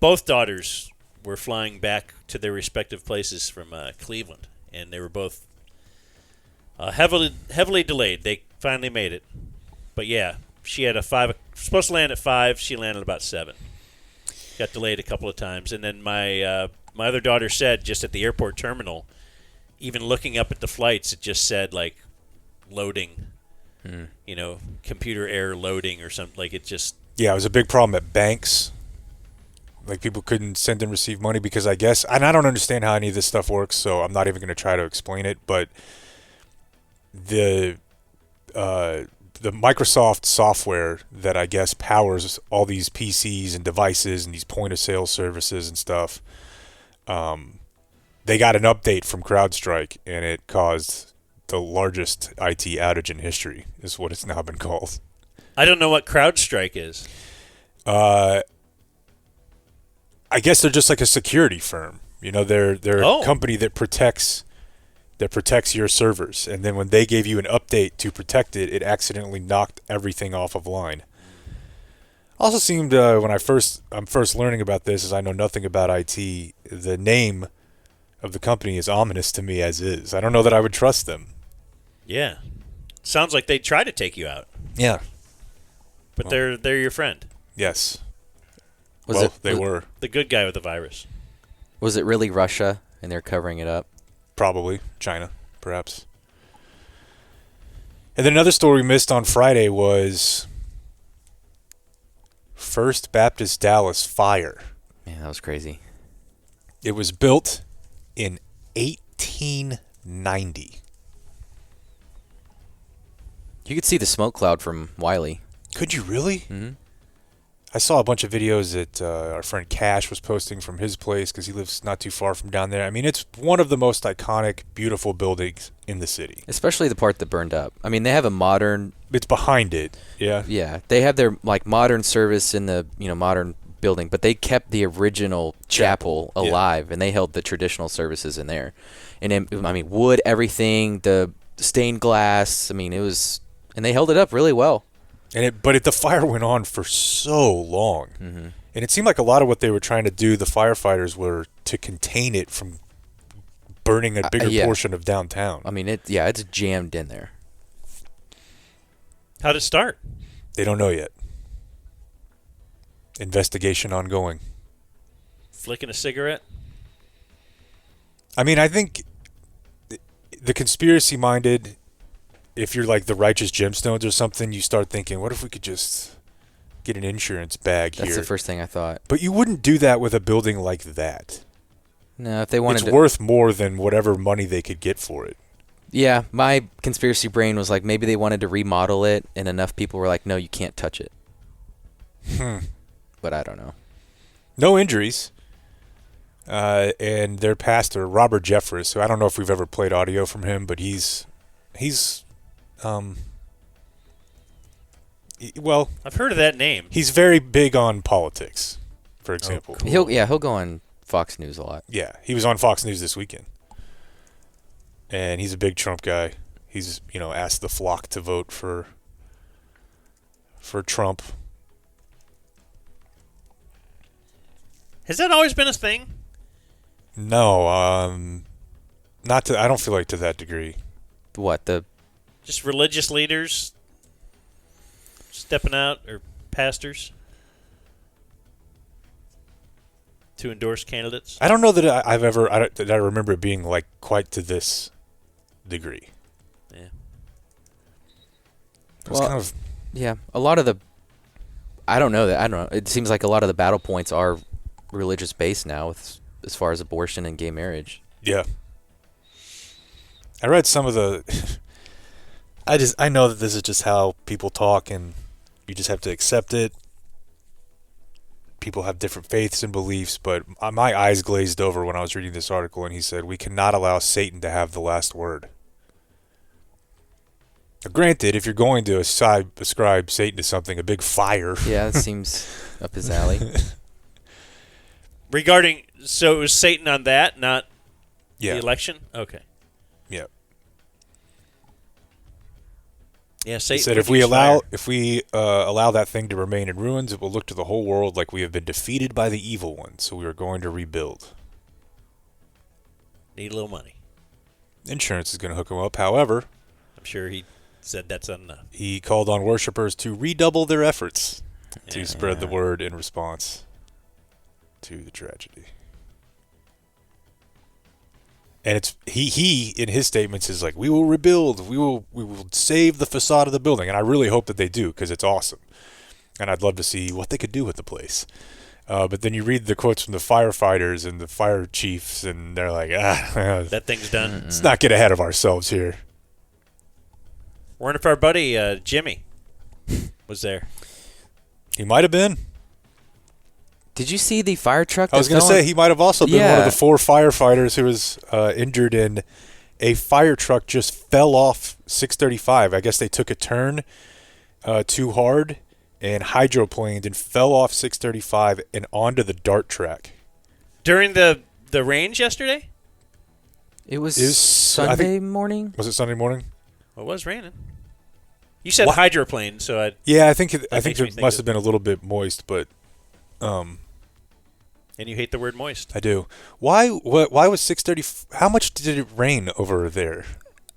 Both daughters were flying back to their respective places from Cleveland, and they were both heavily delayed. They finally made it. But, yeah, she had supposed to land at 5. She landed about 7. Got delayed a couple of times. And then my other daughter said just at the airport terminal, even looking up at the flights, it just said, like, loading, computer error loading or something. Like, it just... Yeah, it was a big problem at banks. Like, people couldn't send and receive money because I guess... And I don't understand how any of this stuff works, so I'm not even going to try to explain it. But the Microsoft software that I guess powers all these PCs and devices and these point-of-sale services and stuff, they got an update from CrowdStrike, and it caused the largest IT outage in history, is what it's now been called. I don't know what CrowdStrike is. I guess they're just like a security firm. You know, they're a company that protects your servers, and then when they gave you an update to protect it, it accidentally knocked everything off of line. Also seemed when I'm first learning about this, as I know nothing about IT, the name of the company is ominous to me as is. I don't know that I would trust them. Yeah, sounds like they try to take you out. Yeah, but they're your friend. Yes. They were the good guy with the virus. Was it really Russia, and they're covering it up? Probably China, perhaps. And then another story we missed on Friday was First Baptist Dallas fire. Man, that was crazy. It was built in 1890. You could see the smoke cloud from Wiley. Could you really? Mm-hmm. I saw a bunch of videos that our friend Cash was posting from his place because he lives not too far from down there. I mean, it's one of the most iconic, beautiful buildings in the city. Especially the part that burned up. I mean, they have a modern... It's behind it, yeah. Yeah, they have their modern service in the modern building, but they kept the original chapel alive, and they held the traditional services in there. And wood, everything, the stained glass. I mean, it was... And they held it up really well. But the fire went on for so long. Mm-hmm. And it seemed like a lot of what they were trying to do, the firefighters, were to contain it from burning a bigger portion of downtown. I mean, it's jammed in there. How'd it start? They don't know yet. Investigation ongoing. Flicking a cigarette? I mean, I think the conspiracy-minded, if you're like the Righteous Gemstones or something, you start thinking, what if we could just get an insurance bag here? That's the first thing I thought. But you wouldn't do that with a building like that. No, if they wanted it's worth more than whatever money they could get for it. Yeah, my conspiracy brain was like maybe they wanted to remodel it, and enough people were like, no, you can't touch it. But I don't know. No injuries. And their pastor, Robert Jeffress, who I don't know if we've ever played audio from him, but well, I've heard of that name. He's very big on politics, for example. Cool. He'll go on Fox News a lot. Yeah, he was on Fox News this weekend. And he's a big Trump guy. He's, asked the flock to vote for Trump. Has that always been a thing? No, I don't feel like to that degree. What, just religious leaders stepping out, or pastors to endorse candidates? I don't know that I remember it being like quite to this degree. Yeah. Yeah, a lot of the I don't know. It seems like a lot of the battle points are religious based now as far as abortion and gay marriage. Yeah. I read some of the I know that this is just how people talk and you just have to accept it. People have different faiths and beliefs, but my eyes glazed over when I was reading this article and he said, we cannot allow Satan to have the last word. Now, granted, if you're going to ascribe Satan to something, a big fire. Yeah, that seems up his alley. So it was Satan on that, not the election? Okay. Yeah. Yeah, Satan. He said if we allow that thing to remain in ruins, it will look to the whole world like we have been defeated by the evil one, so we are going to rebuild. Need a little money. Insurance is going to hook him up. However, I'm sure he said that's enough. He called on worshipers to redouble their efforts to spread the word in response to the tragedy. And it's he in his statements is like, we will rebuild, we will save the facade of the building, and I really hope that they do because it's awesome, and I'd love to see what they could do with the place. But then you read the quotes from the firefighters and the fire chiefs, and they're like, that thing's done. Let's not get ahead of ourselves here. Wonder if our buddy Jimmy was there. He might have been. Did you see the fire truck? I was going to say he might have also been one of the 4 firefighters who was injured in a fire truck just fell off 635. I guess they took a turn too hard and hydroplaned and fell off 635 and onto the dart track. During the range yesterday? It was Sunday morning? Was it Sunday morning? Well, it was raining. You said hydroplane, so I think it must have been a little bit moist, but and you hate the word moist. I do. Why was 6:30? How much did it rain over there?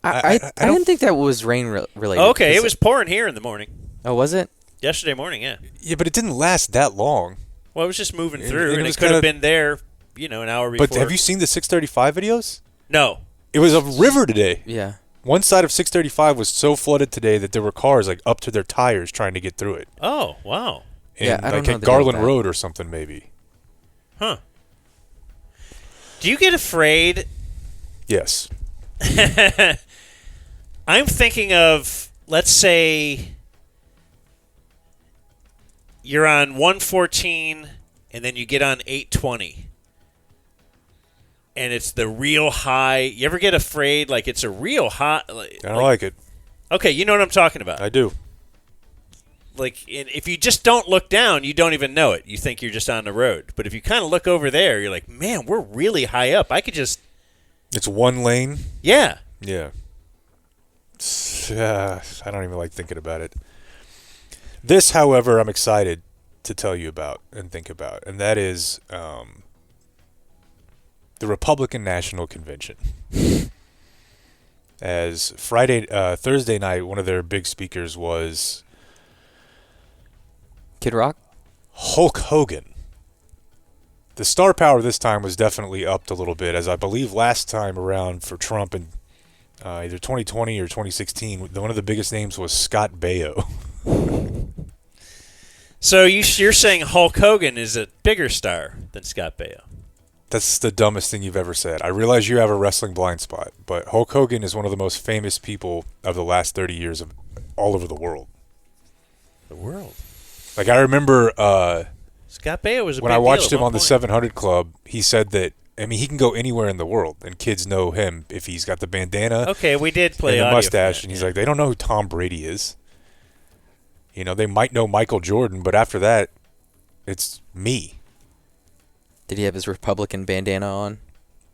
I didn't think that was rain related. Okay, it was pouring here in the morning. Oh, was it? Yesterday morning, yeah. Yeah, but it didn't last that long. Well, it was just moving through, and it could have been there, an hour before. But have you seen the 635 videos? No. It was a river today. Yeah. One side of 635 was so flooded today that there were cars like up to their tires trying to get through it. Oh, wow. And, I don't know. Like at Garland Road or something, maybe. Huh. Do you get afraid? Yes. I'm thinking of, let's say, you're on 114, and then you get on 820. And it's the real high. You ever get afraid? Like, it's a real high. I don't like it. Okay, you know what I'm talking about. I do. Like, if you just don't look down, you don't even know it. You think you're just on the road. But if you kind of look over there, you're like, man, we're really high up. I could just... It's one lane? Yeah. Yeah. I don't even like thinking about it. This, however, I'm excited to tell you about and think about. And that is the Republican National Convention. As Thursday night, one of their big speakers was... Kid Rock? Hulk Hogan. The star power this time was definitely upped a little bit, as I believe last time around for Trump in either 2020 or 2016, one of the biggest names was Scott Baio. So you're saying Hulk Hogan is a bigger star than Scott Baio? That's the dumbest thing you've ever said. I realize you have a wrestling blind spot, but Hulk Hogan is one of the most famous people of the last 30 years of all over the world. The world? Like, I remember Scott Baio was a when big I watched deal him at on the one point. 700 Club, he said that, I mean, he can go anywhere in the world, and kids know him if he's got the bandana. Okay, we did play and the audio mustache, for that, and he's like, they don't know who Tom Brady is. You know, they might know Michael Jordan, but after that, it's me. Did he have his Republican bandana on?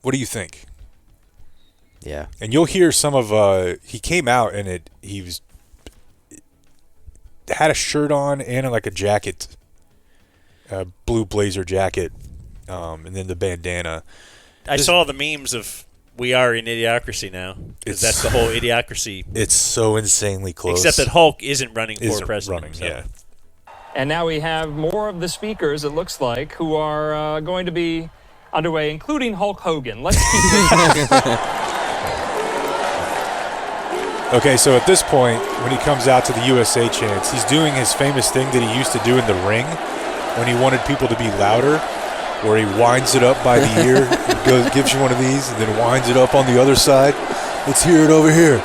What do you think? Yeah. And you'll hear some of, he came out and he had a shirt on and like a jacket, a blue blazer jacket, and then the bandana. I saw the memes of we are in Idiocracy now. Because that's the whole Idiocracy. It's so insanely close. Except that Hulk isn't running for president. Yeah. And now we have more of the speakers, it looks like, who are going to be underway, including Hulk Hogan. Let's keep this. Okay, so at this point, when he comes out to the USA chants, he's doing his famous thing that he used to do in the ring when he wanted people to be louder, where he winds it up by the ear, gives you one of these, and then winds it up on the other side. Let's hear it over here.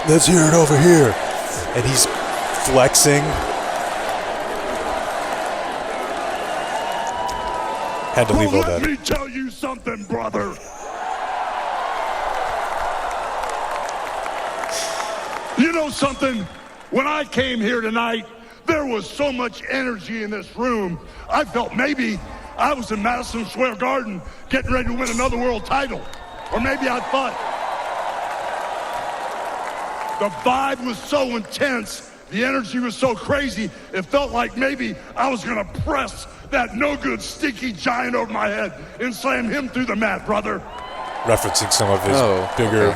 Let's hear it over here. And he's flexing. Had to leave all that. Let me tell you something, brother. You know something? When I came here tonight, there was so much energy in this room. I felt maybe I was in Madison Square Garden getting ready to win another world title. Or maybe I thought the vibe was so intense, the energy was so crazy, it felt like maybe I was going to press that no-good, stinky giant over my head and slam him through the mat, brother. Referencing some of his bigger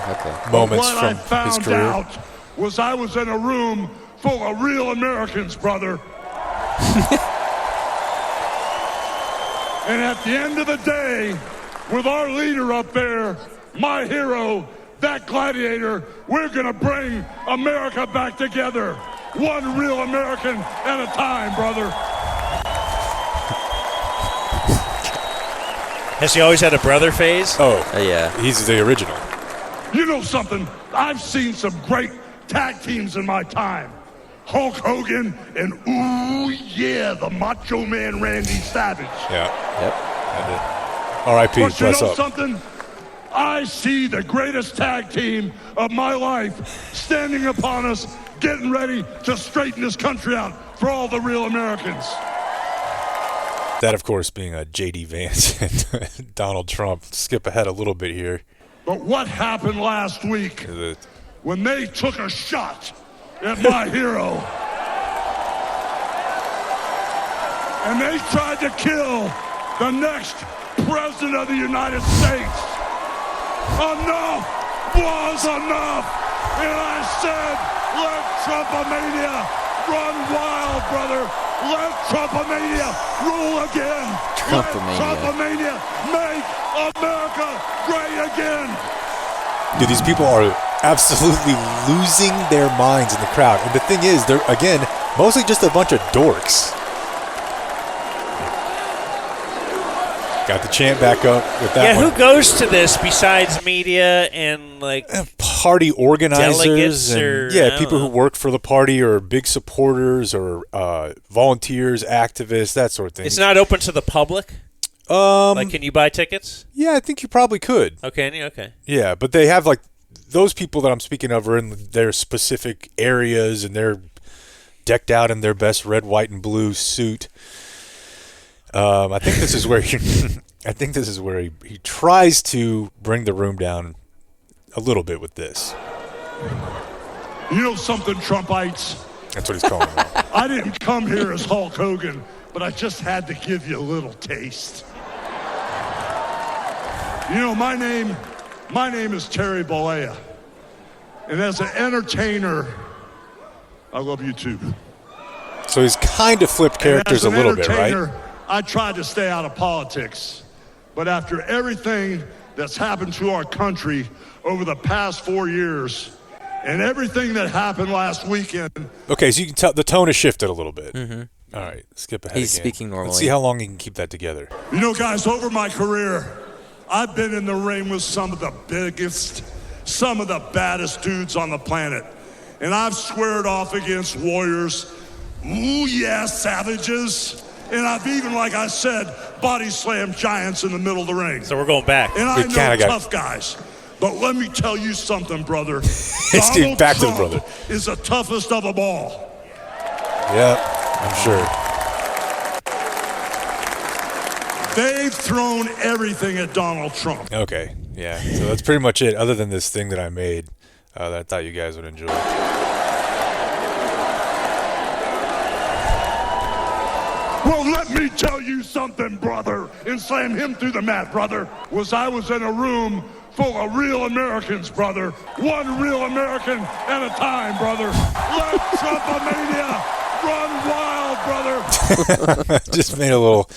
moments But what from I his found career. out was I was in a room full of real Americans, brother. And at the end of the day, with our leader up there, my hero, that gladiator, we're gonna bring America back together. One real American at a time, brother. Has he always had a brother phase? Oh, yeah. He's the original. You know something? I've seen some great tag teams in my time. Hulk Hogan and, ooh, yeah, the Macho Man Randy Savage. Yeah. Yep. R.I.P. But you Bless know up. something? I see the greatest tag team of my life standing upon us, getting ready to straighten this country out for all the real Americans. That, of course, being a J.D. Vance and Donald Trump. Skip ahead a little bit here. But what happened last week when they took a shot at my hero and they tried to kill the next president of the United States? Enough was enough. And I said, let Trumpomania run wild, brother. Let Trumpomania rule again. Trumpomania. Let Trumpomania make America great again. Dude, these people are absolutely losing their minds in the crowd. And the thing is, they're, again, mostly just a bunch of dorks. Got the chant back up with that one. Who goes to this besides media and like party organizers delegates and or, people who work for the party or big supporters or volunteers, activists, that sort of thing. It's not open to the public? Like, can you buy tickets? Yeah, I think you probably could. Okay. Yeah, but they have like those people that I'm speaking of are in their specific areas and they're decked out in their best red, white, and blue suit. I think this is where he tries to bring the room down a little bit with this. You know something, Trumpites? That's what he's calling them. I didn't come here as Hulk Hogan, but I just had to give you a little taste. You know, my name is Terry Bollea. And as an entertainer, I love you too. So he's kind of flipped characters a little bit, right? I tried to stay out of politics. But after everything that's happened to our country over the past 4 years and everything that happened last weekend. Okay, so you can tell the tone has shifted a little bit. Mm-hmm. All right, skip ahead. He's again. speaking normally. Let's see how long he can keep that together. You know, guys, over my career, I've been in the ring with some of the biggest, some of the baddest dudes on the planet. And I've squared off against warriors, ooh yeah, savages. And I've even, like I said, body slammed giants in the middle of the ring. So we're going back. And I know tough guys. But let me tell you something, brother. Donald back Trump to the brother. is the toughest of them all. Yeah, I'm sure. They've thrown everything at Donald Trump. Okay, yeah. So that's pretty much it, other than this thing that I made that I thought you guys would enjoy. Well, let me tell you something, brother, and slam him through the mat, brother. I was in a room full of real Americans, brother. One real American at a time, brother. Let Trumpomania run wild, brother. Just made a little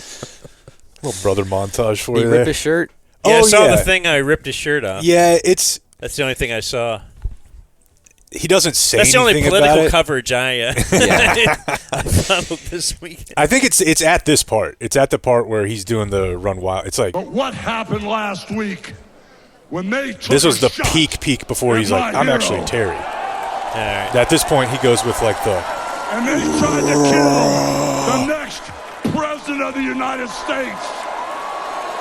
brother montage for you He there. ripped his shirt. Yeah, I saw the thing. I ripped his shirt off. Yeah, that's the only thing I saw. He doesn't say That's the only anything political about it. coverage I followed this week. I think it's at this part. It's at the part where he's doing the run wild. It's like But what happened last week when they took this was a the shot peak before he's at like, my I'm hero? actually Terry. right. At this point, he goes with like the. And they tried to kill the next president of the United States.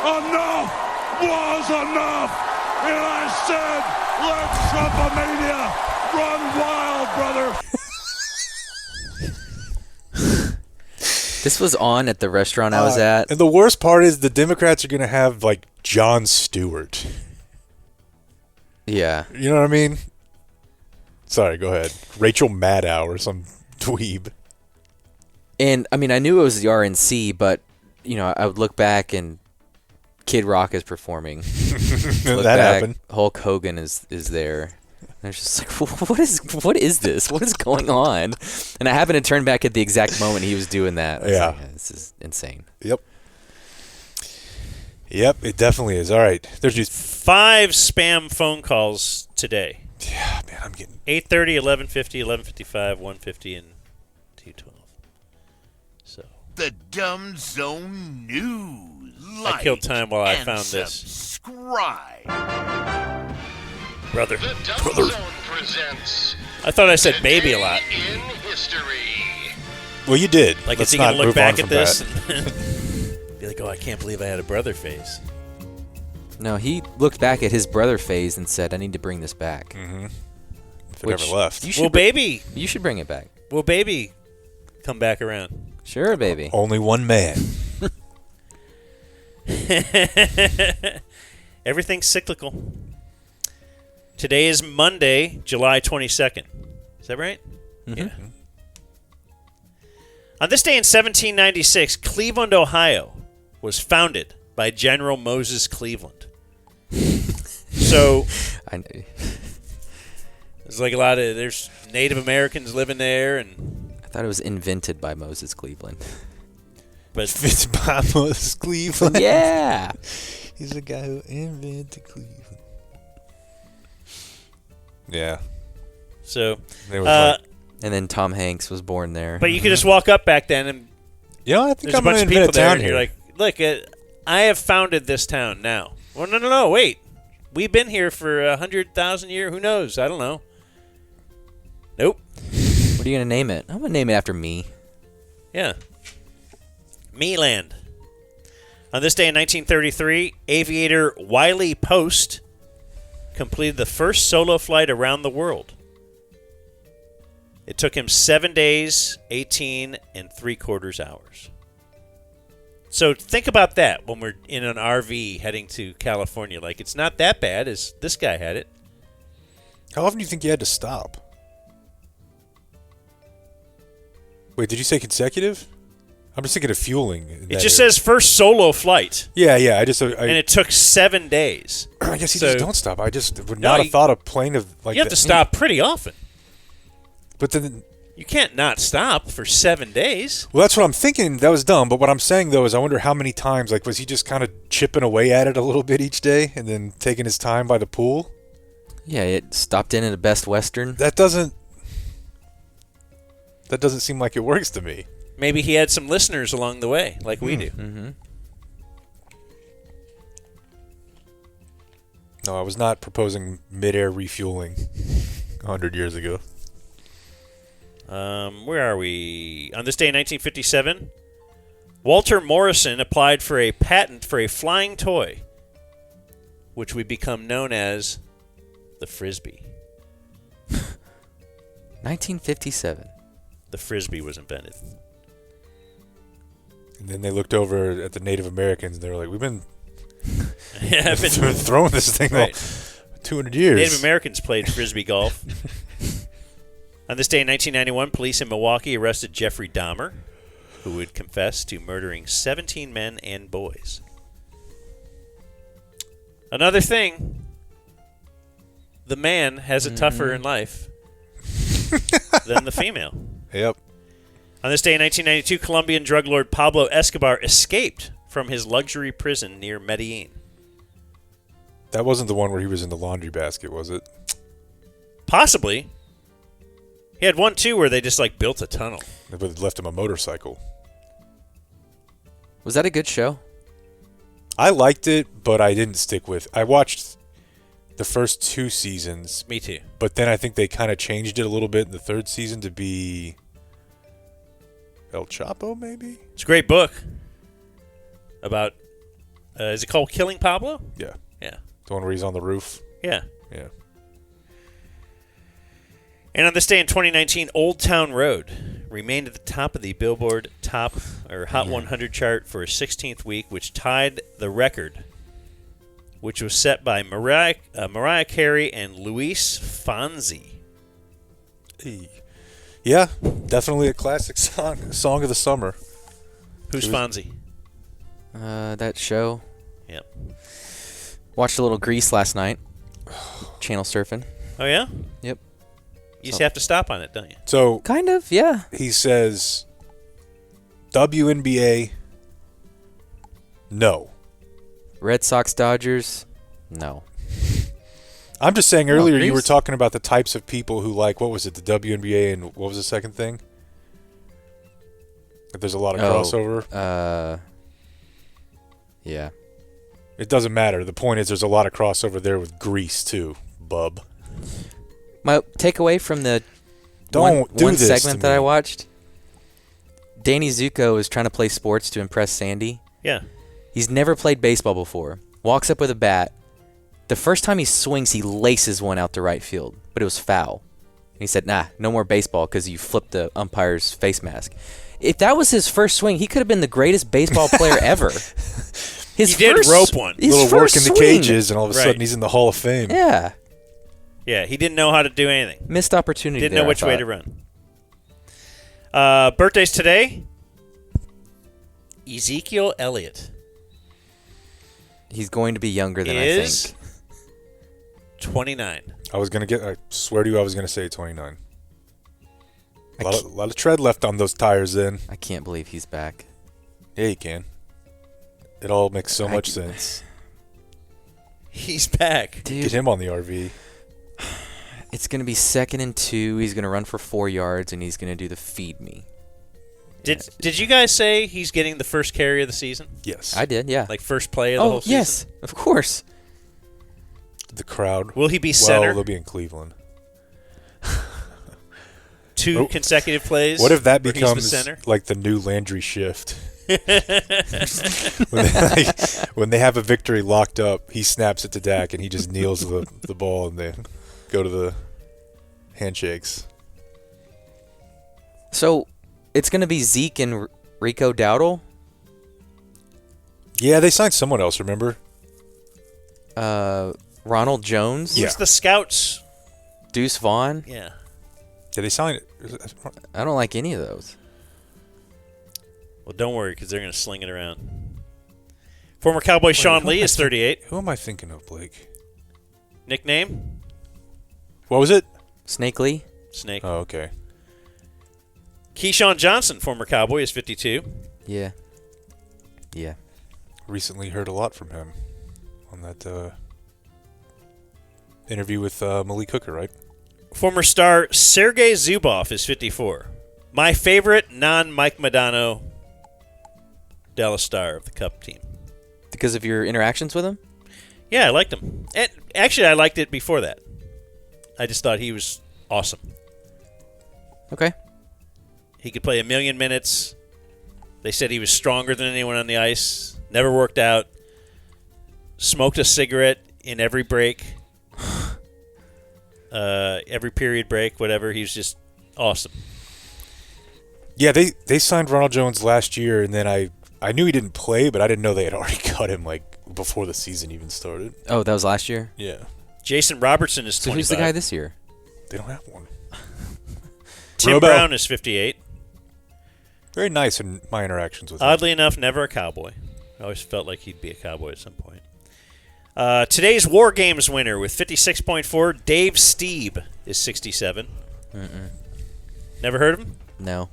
Enough was enough. And I said, let Trumpomania run wild, brother. This was on at the restaurant I was at. And the worst part is the Democrats are going to have like Jon Stewart. Yeah. You know what I mean? Sorry, go ahead. Rachel Maddow or some dweeb. And, I mean, I knew it was the RNC, but, you know, I would look back and Kid Rock is performing. Look That back, happened. Hulk Hogan is there. And I was just like, what is this? What is going on? And I happened to turn back at the exact moment he was doing that. I was like, this is insane. Yep, it definitely is. All right. There's just 5 spam phone calls today. Yeah, man, I'm getting 8:30, 11:50, 11:55, 1:50, and 2:12. So The Dumb Zone News. I killed time while I found this. Subscribe. Brother. The Dumb Zone presents I thought I said baby a lot. in history. Well, you did. Like, Let's is he going not to look move back on at from this that. and be like, oh, I can't believe I had a brother face? No, he looked back at his brother phase and said, I need to bring this back. Mm-hmm. If it ever left. You should Will baby? You should bring it back. Will baby come back around? Sure, baby. Only one man. Everything's cyclical. Today is Monday, July 22nd. Is that right? Mm-hmm. Yeah. On this day in 1796, Cleveland, Ohio was founded by General Moses Cleveland. So there's like there's Native Americans living there, and I thought it was invented by Moses Cleveland. But it's by Moses Cleveland. Yeah. He's the guy who invented Cleveland. Yeah. So, and then Tom Hanks was born there. But you could just walk up back then, and you know, I think there's I'm a bunch going of to people invent a there, town and you're here. like, look, I have founded this town now. Well, no, wait. We've been here for 100,000 years. Who knows? I don't know. Nope. What are you going to name it? I'm going to name it after me. Yeah. Meland. On this day in 1933, aviator Wiley Post completed the first solo flight around the world. It took him 7 days, 18 3/4 hours. So think about that when we're in an RV heading to California. Like, it's not that bad as this guy had it. How often do you think you had to stop? Wait, did you say consecutive? I'm just thinking of fueling. It just says first solo flight. Yeah. And it took 7 days. I guess you just don't stop. I just would No, not have thought a plane of like you have to stop pretty often. But then You can't not stop for 7 days. Well, that's what I'm thinking. That was dumb. But what I'm saying, though, is I wonder how many times, like, was he just kind of chipping away at it a little bit each day and then taking his time by the pool? Yeah, it stopped in at a Best Western. That doesn't seem like it works to me. Maybe he had some listeners along the way, like we do. Mm-hmm. No, I was not proposing mid-air refueling 100 years ago. Where are we? On this day in 1957, Walter Morrison applied for a patent for a flying toy, which would become known as the Frisbee. 1957. The Frisbee was invented. And then they looked over at the Native Americans, and they were like, we've been been throwing this thing right. 200 years. Native Americans played Frisbee golf. On this day in 1991, police in Milwaukee arrested Jeffrey Dahmer, who would confess to murdering 17 men and boys. Another thing, the man has it tougher in life than the female. Yep. On this day in 1992, Colombian drug lord Pablo Escobar escaped from his luxury prison near Medellin. That wasn't the one where he was in the laundry basket, was it? Possibly. He had one, too, where they just, like, built a tunnel. They left him a motorcycle. Was that a good show? I liked it, but I didn't stick with it. I watched the first 2 seasons. Me too. But then I think they kind of changed it a little bit in the 3rd season to be El Chapo, maybe? It's a great book about, is it called Killing Pablo? Yeah. Yeah. The one where he's on the roof? Yeah. Yeah. And on this day in 2019, Old Town Road remained at the top of the Billboard Hot 100 chart for a 16th week, which tied the record, which was set by Mariah Carey and Luis Fonsi. Hey. Yeah, definitely a classic song of the summer. Who's Fonzie? That show. Yep. Watched a little Grease last night. Channel surfing. Oh, yeah? Yep. You just have to stop on it, don't you? So kind of, yeah. He says, WNBA, no. Red Sox, Dodgers, no. I'm just saying earlier you Grease? were talking about the types of people who like, what was it, the WNBA and what was the second thing? That there's a lot of crossover. Yeah. It doesn't matter. The point is there's a lot of crossover there with Grease too, bub. My takeaway from the one segment that I watched, Danny Zuko is trying to play sports to impress Sandy. Yeah. He's never played baseball before. Walks up with a bat. The first time he swings, he laces one out to right field, but it was foul. And he said, nah, no more baseball because you flipped the umpire's face mask. If that was his first swing, he could have been the greatest baseball player ever. He did rope one. A little work in the cages, and all of a sudden he's in the Hall of Fame. Yeah. Yeah, he didn't know how to do anything. Missed opportunity. Didn't know which way to run. Birthdays today. Ezekiel Elliott. He's going to be younger than I think. 29. I swear to you, I was going to say 29. A lot of tread left on those tires then. I can't believe he's back. Yeah, you can. It all makes so much sense. He's back. Dude. Get him on the RV. It's going to be 2nd and 2. He's going to run for 4 yards, and he's going to do the feed me. Did you guys say he's getting the first carry of the season? Yes. I did, yeah. Like first play of the whole season? Yes, of course. The crowd. Will he be center? Well, they'll be in Cleveland. 2 consecutive plays? What if that where he's becomes the center? like the new Landry shift? when they have a victory locked up, he snaps it to Dak and he just kneels the ball and they go to the handshakes. So it's going to be Zeke and Rico Dowdle? Yeah, they signed someone else, remember? Ronald Jones? Who's the scouts? Deuce Vaughn? Yeah. Did they sign it? I don't like any of those. Well, don't worry, because they're going to sling it around. Former Cowboy Sean Lee is 38. Who am I thinking of, Blake? Nickname? What was it? Snake Lee. Snake. Oh, okay. Keyshawn Johnson, former Cowboy, is 52. Yeah. Yeah. Recently heard a lot from him on that interview with Malik Hooker, right? Former star Sergei Zubov is 54. My favorite non-Mike Modano Dallas Star of the Cup team. Because of your interactions with him? Yeah, I liked him. And actually, I liked it before that. I just thought he was awesome. Okay. He could play 1,000,000 minutes. They said he was stronger than anyone on the ice. Never worked out. Smoked a cigarette in every break. Every period break, whatever. He was just awesome. Yeah, they signed Ronald Jones last year, and then I knew he didn't play, but I didn't know they had already cut him before the season even started. Oh, that was last year? Yeah. Jason Robertson is 25. So who's the guy this year? They don't have one. Tim Brown is 58. Very nice in my interactions with him. Oddly enough, never a Cowboy. I always felt like he'd be a Cowboy at some point. Today's War Games winner with 56.4, Dave Steeb is 67. Never heard of him? No.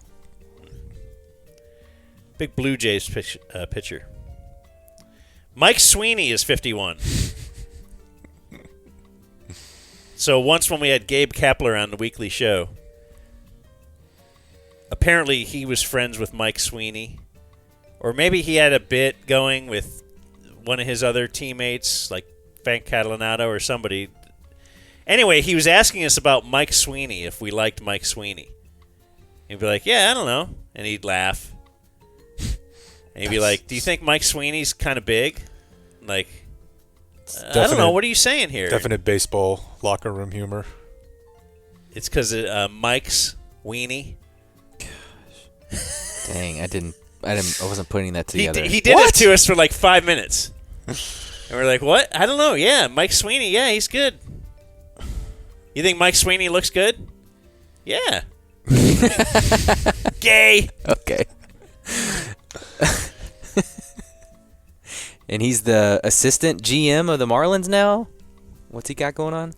Big Blue Jays pitcher. Mike Sweeney is 51. So once when we had Gabe Kapler on the weekly show, apparently he was friends with Mike Sweeney. Or maybe he had a bit going with one of his other teammates, like Frank Catalanato or somebody. Anyway, he was asking us about Mike Sweeney, if we liked Mike Sweeney. He'd be like, yeah, I don't know. And he'd laugh. And he'd be like, do you think Mike Sweeney's kind of big? Like, I don't know. What are you saying here? Definite baseball locker room humor. It's because Mike's weenie. Dang, I wasn't putting that together. He did it to us for like 5 minutes. And we're like, what? I don't know. Yeah, Mike Sweeney. Yeah, he's good. You think Mike Sweeney looks good? Yeah. Gay. Okay. And he's the assistant GM of the Marlins now? What's he got going on?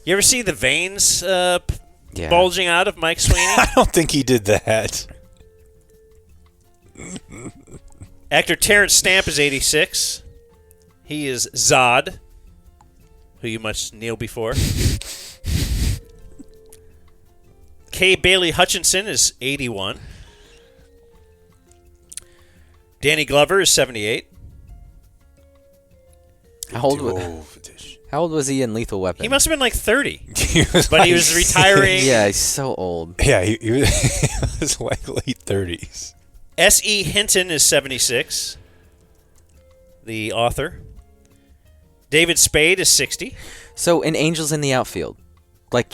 You ever see the veins bulging out of Mike Sweeney? I don't think he did that. Actor Terrence Stamp is 86. He is Zod, who you must kneel before. Kay Bailey Hutchinson is 81. Danny Glover is 78. How old was he in Lethal Weapon? He must have been like 30. He was retiring. Yeah, he's so old. Yeah, he was like late 30s. S.E. Hinton is 76. The author. David Spade is 60. So in Angels in the Outfield, like,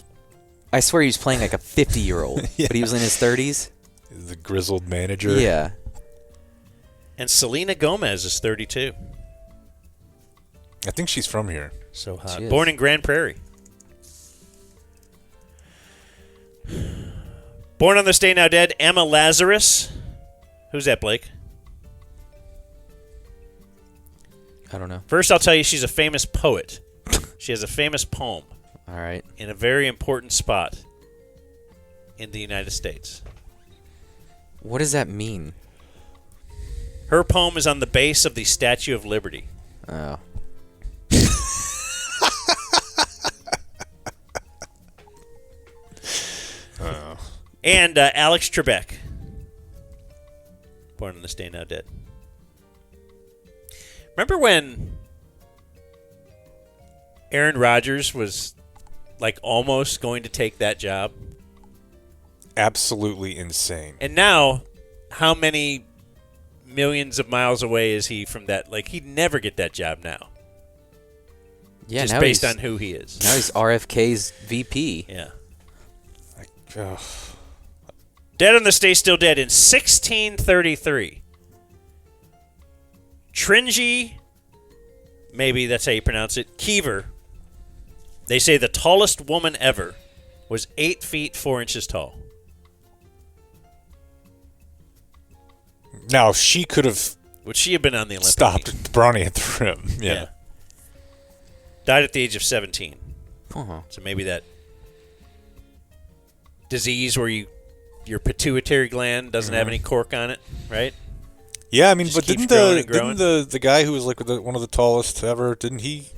I swear he was playing like a 50-year-old, Yeah. but he was in his 30s. The grizzled manager. Yeah. And Selena Gomez is 32. I think she's from here. So hot. She is. Born in Grand Prairie. Born on this day now dead, Emma Lazarus. Who's that, Blake? I don't know. First, I'll tell you she's a famous poet. She has a famous poem. All right. In a very important spot in the United States. What does that mean? Her poem is on the base of the Statue of Liberty. Oh. And Alex Trebek. Born on this day now dead. Remember when Aaron Rodgers was like almost going to take that job? Absolutely insane. And now, how many millions of miles away is he from that? Like, he'd never get that job now. Yeah, just now based on who he is. Now he's RFK's VP. Yeah. Ugh. Dead on this day, still dead in 1633. Tringy, maybe that's how you pronounce it, Keever. They say the tallest woman ever was 8 feet 4 inches tall. Now, she could have... Would she have been on the Olympic stopped team? Bronny at the rim. Yeah. Died at the age of 17. Uh-huh. So maybe that disease where you your pituitary gland doesn't have any cork on it, right? Yeah, I mean, Just but keeps didn't growing. the guy who was like one of the tallest ever, didn't he?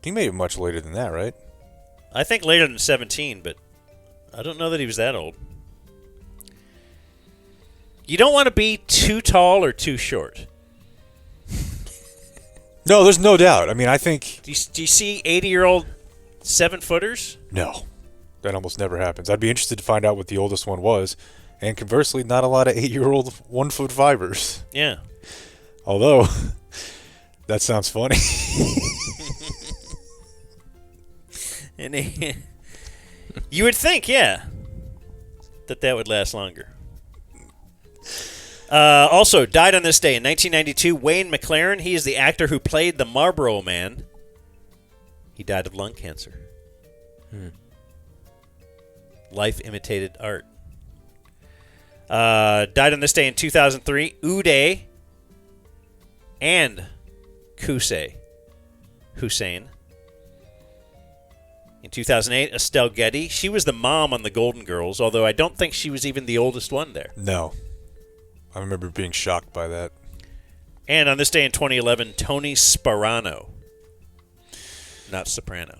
He made it much later than that, right? I think later than 17, but I don't know that he was that old. You don't want to be too tall or too short. No, there's no doubt. I mean, I think... Do you see 80-year-old 7-footers? No. That almost never happens. I'd be interested to find out what the oldest one was. And conversely, not a lot of 8-year-old 1-foot-5ers. Yeah. Although, that sounds funny. And you would think, yeah, that would last longer. Also, died on this day in 1992, Wayne McLaren. He is the actor who played the Marlboro Man. He died of lung cancer. Life imitated art. Died on this day in 2003, Uday and Hussein. In 2008, Estelle Getty. She was the mom on the Golden Girls, although I don't think she was even the oldest one there. No. I remember being shocked by that. And on this day in 2011, Tony Sparano. Not Soprano.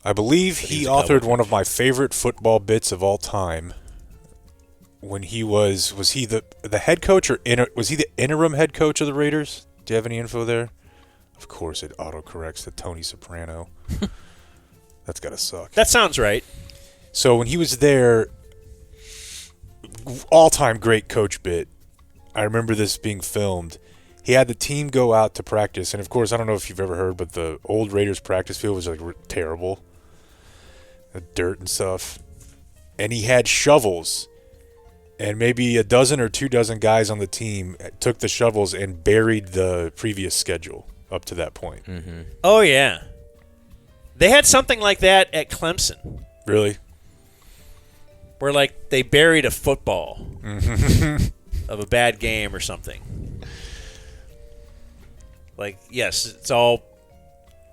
I believe he authored one of my favorite football bits of all time. When he was he the head coach or was he the interim head coach of the Raiders? Do you have any info there? Of course it autocorrects to Tony Soprano. That's got to suck. That sounds right. So when he was there, all-time great coach bit. I remember this being filmed. He had the team go out to practice, and of course, I don't know if you've ever heard, but the old Raiders practice field was like terrible, the dirt and stuff. And he had shovels, and maybe a dozen or 24 guys on the team took the shovels and buried the previous schedule up to that point. Mm-hmm. Oh yeah. They had something like that at Clemson. Really? Where, like, they buried a football of a bad game or something. Like, yes, it's all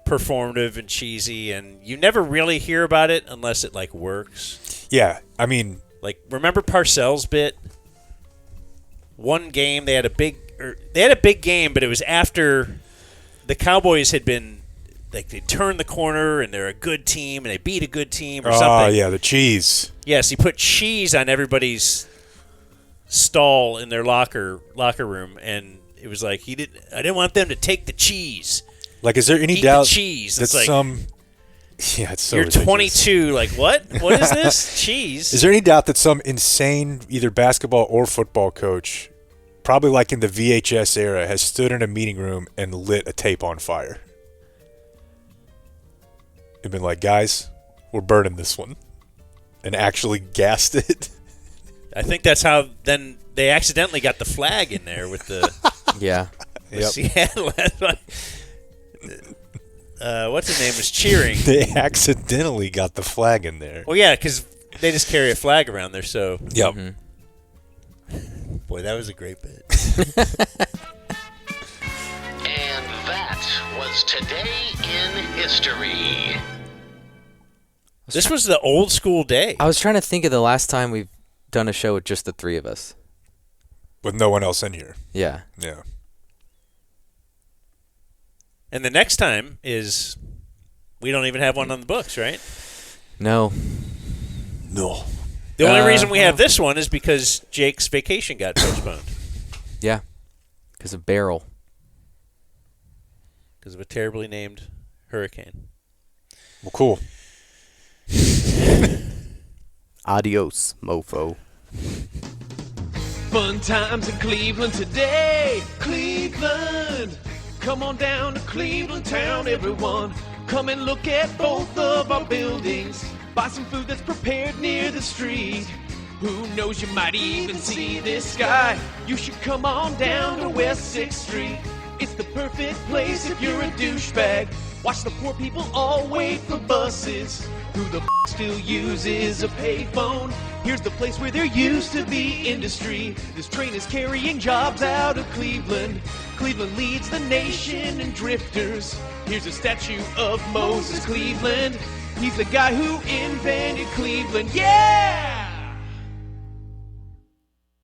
performative and cheesy, and you never really hear about it unless it, like, works. Yeah, I mean... Like, remember Parcells' bit? One game, they had a big game, but it was after the Cowboys had been... Like, they turned the corner, and they're a good team, and they beat a good team or something. Oh, yeah, the cheese. Yes, he put cheese on everybody's stall in their locker room, and it was like, I didn't want them to take the cheese. Like, is there any Eat doubt the cheese. that It's like, Yeah, it's so you're ridiculous. 22, like, what? What is this? Cheese? Is there any doubt that some insane, either basketball or football coach, probably like in the VHS era, has stood in a meeting room and lit a tape on fire? And been like, guys, we're burning this one. And actually gassed it. I think that's how then they accidentally got the flag in there with the Yeah. with Seattle. What's his name was cheering. They accidentally got the flag in there. Well, yeah, because they just carry a flag around there. So Yep. Boy, that was a great bit. And that was Today in History. This was the old school day. I was trying to think of the last time we've done a show with just the three of us. With no one else in here. Yeah. Yeah. And the next time is we don't even have one on the books, right? No. No. The only reason we have this one is because Jake's vacation got postponed. Yeah. Because of Beryl. Because of a terribly named hurricane. Well, cool. Adios, mofo. Fun times in Cleveland today. Cleveland. Come on down to Cleveland town, everyone. Come and look at both of our buildings. Buy some food that's prepared near the street. Who knows, you might even see this guy. You should come on down to West 6th Street. It's the perfect place if you're a douchebag. Watch the poor people all wait for buses. Who the still uses a payphone? Here's the place where there used to be industry. This train is carrying jobs out of Cleveland. Cleveland leads the nation in drifters. Here's a statue of Moses Cleveland. He's the guy who invented Cleveland. Yeah!